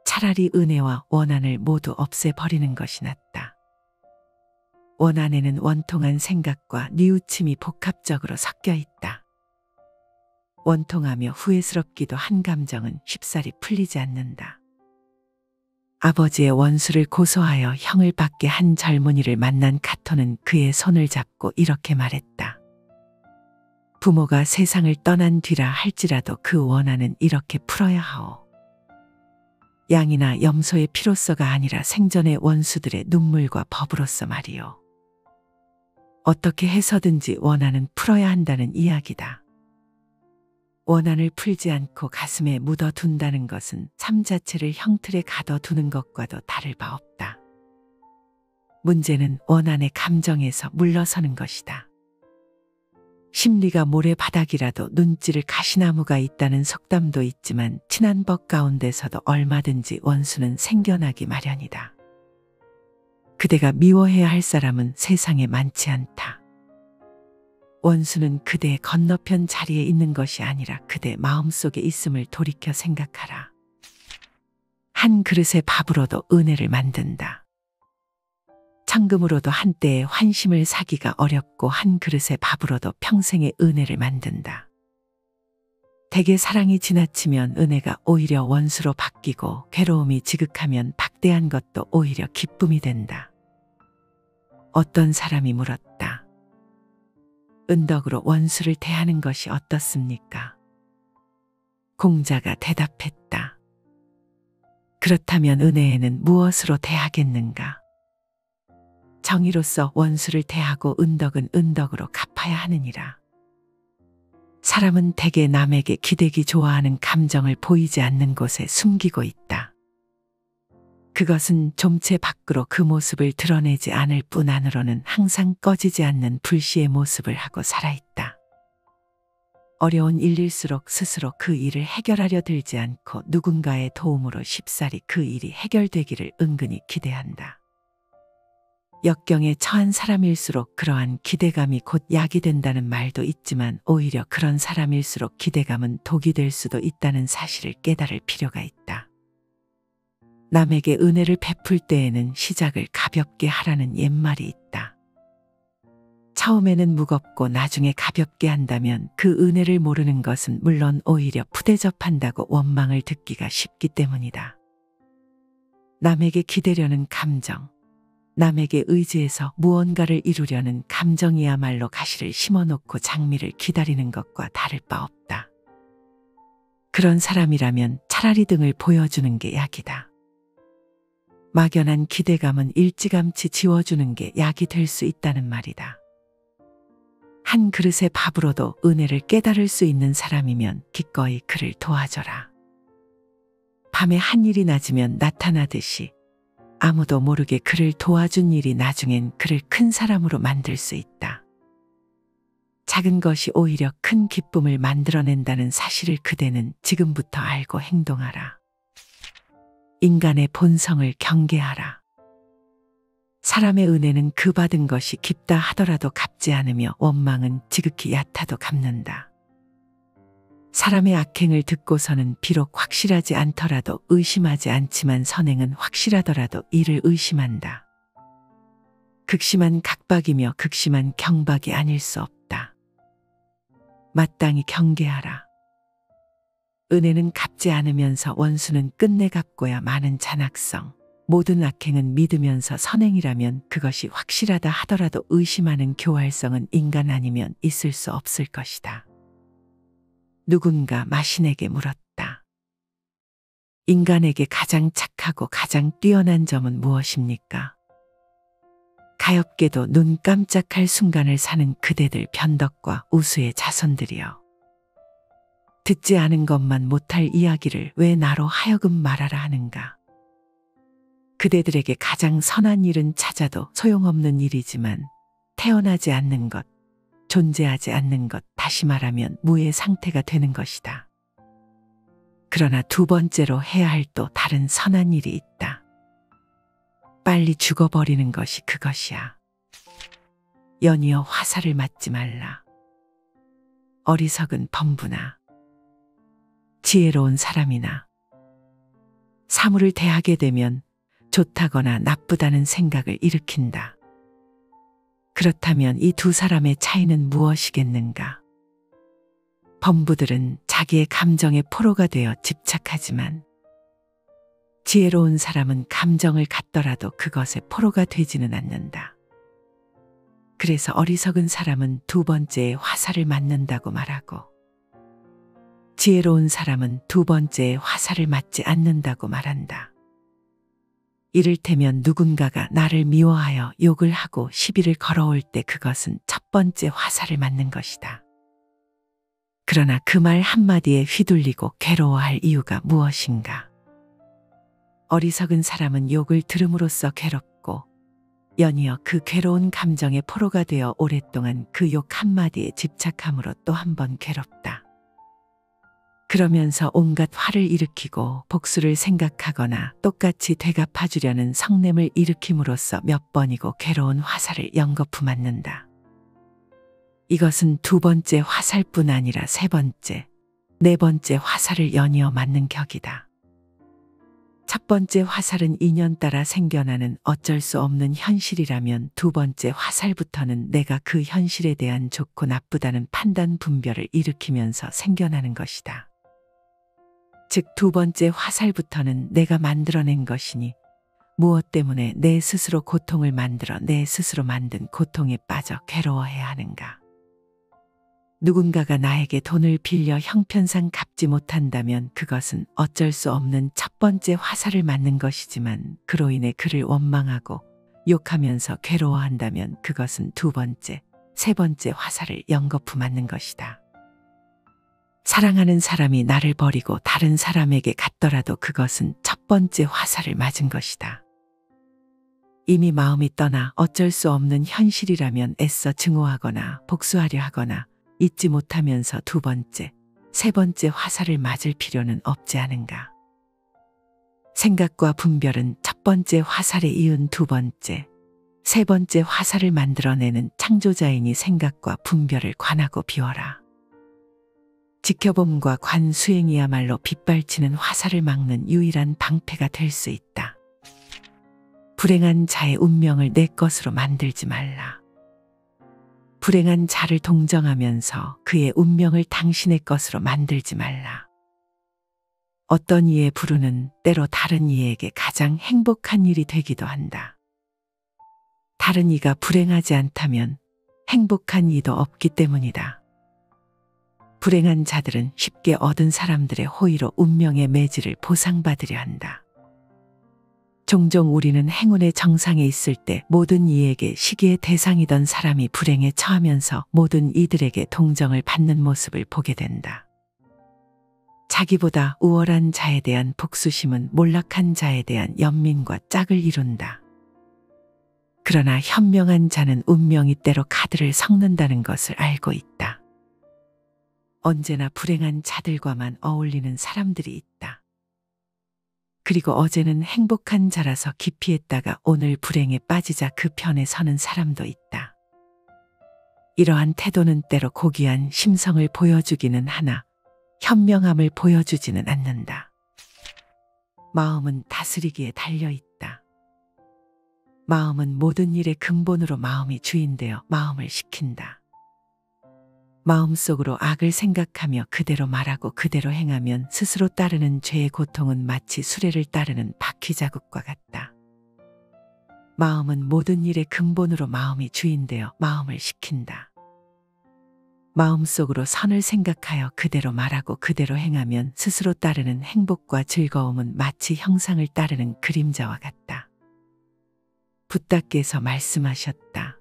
차라리 은혜와 원한을 모두 없애버리는 것이 낫다. 원한에는 원통한 생각과 뉘우침이 복합적으로 섞여 있다. 원통하며 후회스럽기도 한 감정은 쉽사리 풀리지 않는다. 아버지의 원수를 고소하여 형을 받게 한 젊은이를 만난 카토는 그의 손을 잡고 이렇게 말했다. 부모가 세상을 떠난 뒤라 할지라도 그 원한은 이렇게 풀어야 하오. 양이나 염소의 피로서가 아니라 생전의 원수들의 눈물과 법으로서 말이오. 어떻게 해서든지 원한은 풀어야 한다는 이야기다. 원한을 풀지 않고 가슴에 묻어둔다는 것은 삶 자체를 형틀에 가둬두는 것과도 다를 바 없다. 문제는 원한의 감정에서 물러서는 것이다. 심리가 모래바닥이라도 눈찌를 가시나무가 있다는 속담도 있지만 친한 법 가운데서도 얼마든지 원수는 생겨나기 마련이다. 그대가 미워해야 할 사람은 세상에 많지 않다. 원수는 그대의 건너편 자리에 있는 것이 아니라 그대 마음속에 있음을 돌이켜 생각하라. 한 그릇의 밥으로도 은혜를 만든다. 천금으로도 한때의 환심을 사기가 어렵고 한 그릇의 밥으로도 평생의 은혜를 만든다. 대개 사랑이 지나치면 은혜가 오히려 원수로 바뀌고 괴로움이 지극하면 박대한 것도 오히려 기쁨이 된다. 어떤 사람이 물었다. 은덕으로 원수를 대하는 것이 어떻습니까? 공자가 대답했다. 그렇다면 은혜에는 무엇으로 대하겠는가? 정의로서 원수를 대하고 은덕은 은덕으로 갚아야 하느니라. 사람은 대개 남에게 기대기 좋아하는 감정을 보이지 않는 곳에 숨기고 있다. 그것은 좀체 밖으로 그 모습을 드러내지 않을 뿐 안으로는 항상 꺼지지 않는 불씨의 모습을 하고 살아있다. 어려운 일일수록 스스로 그 일을 해결하려 들지 않고 누군가의 도움으로 쉽사리 그 일이 해결되기를 은근히 기대한다. 역경에 처한 사람일수록 그러한 기대감이 곧 약이 된다는 말도 있지만 오히려 그런 사람일수록 기대감은 독이 될 수도 있다는 사실을 깨달을 필요가 있다. 남에게 은혜를 베풀 때에는 시작을 가볍게 하라는 옛말이 있다. 처음에는 무겁고 나중에 가볍게 한다면 그 은혜를 모르는 것은 물론 오히려 푸대접한다고 원망을 듣기가 쉽기 때문이다. 남에게 기대려는 감정, 남에게 의지해서 무언가를 이루려는 감정이야말로 가시를 심어놓고 장미를 기다리는 것과 다를 바 없다. 그런 사람이라면 차라리 등을 보여주는 게 약이다. 막연한 기대감은 일찌감치 지워주는 게 약이 될 수 있다는 말이다. 한 그릇의 밥으로도 은혜를 깨달을 수 있는 사람이면 기꺼이 그를 도와줘라. 밤에 한 일이 낮으면 나타나듯이 아무도 모르게 그를 도와준 일이 나중엔 그를 큰 사람으로 만들 수 있다. 작은 것이 오히려 큰 기쁨을 만들어낸다는 사실을 그대는 지금부터 알고 행동하라. 인간의 본성을 경계하라. 사람의 은혜는 그 받은 것이 깊다 하더라도 갚지 않으며 원망은 지극히 얕아도 갚는다. 사람의 악행을 듣고서는 비록 확실하지 않더라도 의심하지 않지만 선행은 확실하더라도 이를 의심한다. 극심한 각박이며 극심한 경박이 아닐 수 없다. 마땅히 경계하라. 은혜는 갚지 않으면서 원수는 끝내 갚고야 마는 잔악성. 모든 악행은 믿으면서 선행이라면 그것이 확실하다 하더라도 의심하는 교활성은 인간 아니면 있을 수 없을 것이다. 누군가 마신에게 물었다. 인간에게 가장 착하고 가장 뛰어난 점은 무엇입니까? 가엾게도 눈 깜짝할 순간을 사는 그대들 변덕과 우수의 자손들이여. 듣지 않은 것만 못할 이야기를 왜 나로 하여금 말하라 하는가? 그대들에게 가장 선한 일은 찾아도 소용없는 일이지만 태어나지 않는 것, 존재하지 않는 것, 다시 말하면 무의 상태가 되는 것이다. 그러나 두 번째로 해야 할 또 다른 선한 일이 있다. 빨리 죽어버리는 것이 그것이야. 연이어 화살을 맞지 말라. 어리석은 범부나 지혜로운 사람이나 사물을 대하게 되면 좋다거나 나쁘다는 생각을 일으킨다. 그렇다면 이 두 사람의 차이는 무엇이겠는가? 범부들은 자기의 감정의 포로가 되어 집착하지만 지혜로운 사람은 감정을 갖더라도 그것의 포로가 되지는 않는다. 그래서 어리석은 사람은 두 번째에 화살을 맞는다고 말하고 지혜로운 사람은 두 번째에 화살을 맞지 않는다고 말한다. 이를테면 누군가가 나를 미워하여 욕을 하고 시비를 걸어올 때 그것은 첫 번째 화살을 맞는 것이다. 그러나 그 말 한마디에 휘둘리고 괴로워할 이유가 무엇인가? 어리석은 사람은 욕을 들음으로써 괴롭고 연이어 그 괴로운 감정의 포로가 되어 오랫동안 그 욕 한마디에 집착함으로 또 한 번 괴롭다. 그러면서 온갖 화를 일으키고 복수를 생각하거나 똑같이 되갚아주려는 성냄을 일으킴으로써 몇 번이고 괴로운 화살을 연거푸 맞는다. 이것은 두 번째 화살뿐 아니라 세 번째, 네 번째 화살을 연이어 맞는 격이다. 첫 번째 화살은 인연 따라 생겨나는 어쩔 수 없는 현실이라면 두 번째 화살부터는 내가 그 현실에 대한 좋고 나쁘다는 판단 분별을 일으키면서 생겨나는 것이다. 즉 두 번째 화살부터는 내가 만들어낸 것이니 무엇 때문에 내 스스로 고통을 만들어 내 스스로 만든 고통에 빠져 괴로워해야 하는가? 누군가가 나에게 돈을 빌려 형편상 갚지 못한다면 그것은 어쩔 수 없는 첫 번째 화살을 맞는 것이지만 그로 인해 그를 원망하고 욕하면서 괴로워한다면 그것은 두 번째, 세 번째 화살을 연거푸 맞는 것이다. 사랑하는 사람이 나를 버리고 다른 사람에게 갔더라도 그것은 첫 번째 화살을 맞은 것이다. 이미 마음이 떠나 어쩔 수 없는 현실이라면 애써 증오하거나 복수하려 하거나 잊지 못하면서 두 번째, 세 번째 화살을 맞을 필요는 없지 않은가. 생각과 분별은 첫 번째 화살에 이은 두 번째, 세 번째 화살을 만들어내는 창조자이니 생각과 분별을 관하고 비워라. 지켜봄과 관 수행이야말로 빗발치는 화살을 막는 유일한 방패가 될 수 있다. 불행한 자의 운명을 내 것으로 만들지 말라. 불행한 자를 동정하면서 그의 운명을 당신의 것으로 만들지 말라. 어떤 이의 불운은 때로 다른 이에게 가장 행복한 일이 되기도 한다. 다른 이가 불행하지 않다면 행복한 이도 없기 때문이다. 불행한 자들은 쉽게 얻은 사람들의 호의로 운명의 매질을 보상받으려 한다. 종종 우리는 행운의 정상에 있을 때 모든 이에게 시기의 대상이던 사람이 불행에 처하면서 모든 이들에게 동정을 받는 모습을 보게 된다. 자기보다 우월한 자에 대한 복수심은 몰락한 자에 대한 연민과 짝을 이룬다. 그러나 현명한 자는 운명이 때로 카드를 섞는다는 것을 알고 있다. 언제나 불행한 자들과만 어울리는 사람들이 있다. 그리고 어제는 행복한 자라서 기피했다가 오늘 불행에 빠지자 그 편에 서는 사람도 있다. 이러한 태도는 때로 고귀한 심성을 보여주기는 하나 현명함을 보여주지는 않는다. 마음은 다스리기에 달려있다. 마음은 모든 일의 근본으로 마음이 주인되어 마음을 시킨다. 마음속으로 악을 생각하며 그대로 말하고 그대로 행하면 스스로 따르는 죄의 고통은 마치 수레를 따르는 바퀴 자국과 같다. 마음은 모든 일의 근본으로 마음이 주인되어 마음을 시킨다. 마음속으로 선을 생각하여 그대로 말하고 그대로 행하면 스스로 따르는 행복과 즐거움은 마치 형상을 따르는 그림자와 같다. 붓다께서 말씀하셨다.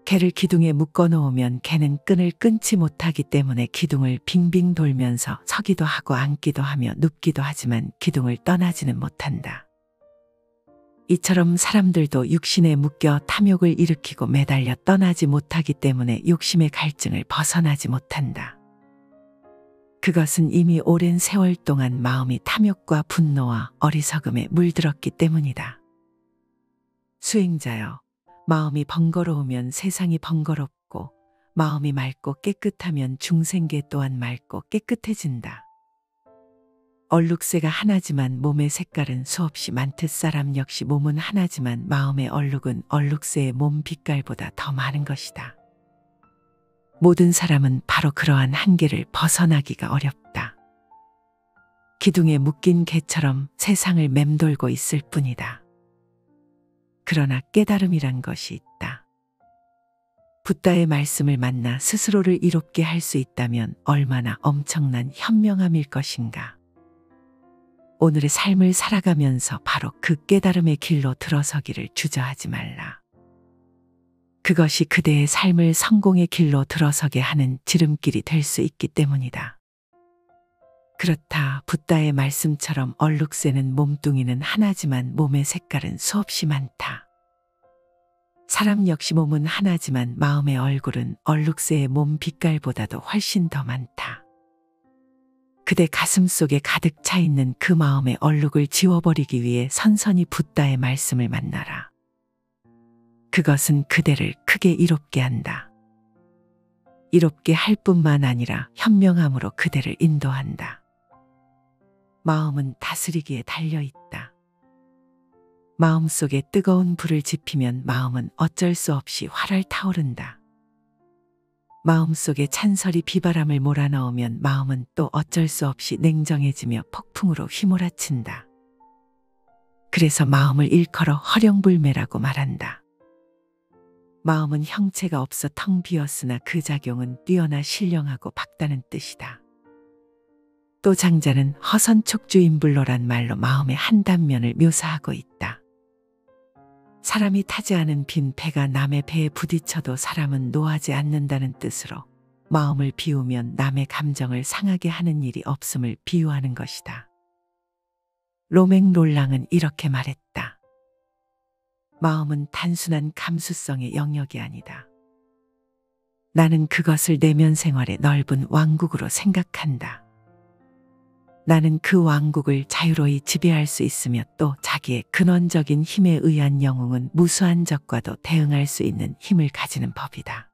개를 기둥에 묶어 놓으면 개는 끈을 끊지 못하기 때문에 기둥을 빙빙 돌면서 서기도 하고 앉기도 하며 눕기도 하지만 기둥을 떠나지는 못한다. 이처럼 사람들도 육신에 묶여 탐욕을 일으키고 매달려 떠나지 못하기 때문에 욕심의 갈증을 벗어나지 못한다. 그것은 이미 오랜 세월 동안 마음이 탐욕과 분노와 어리석음에 물들었기 때문이다. 수행자여, 마음이 번거로우면 세상이 번거롭고 마음이 맑고 깨끗하면 중생계 또한 맑고 깨끗해진다. 얼룩새가 하나지만 몸의 색깔은 수없이 많듯 사람 역시 몸은 하나지만 마음의 얼룩은 얼룩새의 몸 빛깔보다 더 많은 것이다. 모든 사람은 바로 그러한 한계를 벗어나기가 어렵다. 기둥에 묶인 개처럼 세상을 맴돌고 있을 뿐이다. 그러나 깨달음이란 것이 있다. 붓다의 말씀을 만나 스스로를 이롭게 할 수 있다면 얼마나 엄청난 현명함일 것인가. 오늘의 삶을 살아가면서 바로 그 깨달음의 길로 들어서기를 주저하지 말라. 그것이 그대의 삶을 성공의 길로 들어서게 하는 지름길이 될 수 있기 때문이다. 그렇다. 붓다의 말씀처럼 얼룩새는 몸뚱이는 하나지만 몸의 색깔은 수없이 많다. 사람 역시 몸은 하나지만 마음의 얼굴은 얼룩새의 몸 빛깔보다도 훨씬 더 많다. 그대 가슴 속에 가득 차 있는 그 마음의 얼룩을 지워버리기 위해 선선히 붓다의 말씀을 만나라. 그것은 그대를 크게 이롭게 한다. 이롭게 할 뿐만 아니라 현명함으로 그대를 인도한다. 마음은 다스리기에 달려있다. 마음속에 뜨거운 불을 지피면 마음은 어쩔 수 없이 활활 타오른다. 마음속에 찬설이 비바람을 몰아넣으면 마음은 또 어쩔 수 없이 냉정해지며 폭풍으로 휘몰아친다. 그래서 마음을 일컬어 허령불매라고 말한다. 마음은 형체가 없어 텅 비었으나 그 작용은 뛰어나 신령하고 박다는 뜻이다. 또 장자는 허선촉주인불로란 말로 마음의 한 단면을 묘사하고 있다. 사람이 타지 않은 빈 배가 남의 배에 부딪혀도 사람은 노하지 않는다는 뜻으로 마음을 비우면 남의 감정을 상하게 하는 일이 없음을 비유하는 것이다. 로맹 롤랑은 이렇게 말했다. 마음은 단순한 감수성의 영역이 아니다. 나는 그것을 내면 생활의 넓은 왕국으로 생각한다. 나는 그 왕국을 자유로이 지배할 수 있으며 또 자기의 근원적인 힘에 의한 영웅은 무수한 적과도 대응할 수 있는 힘을 가지는 법이다.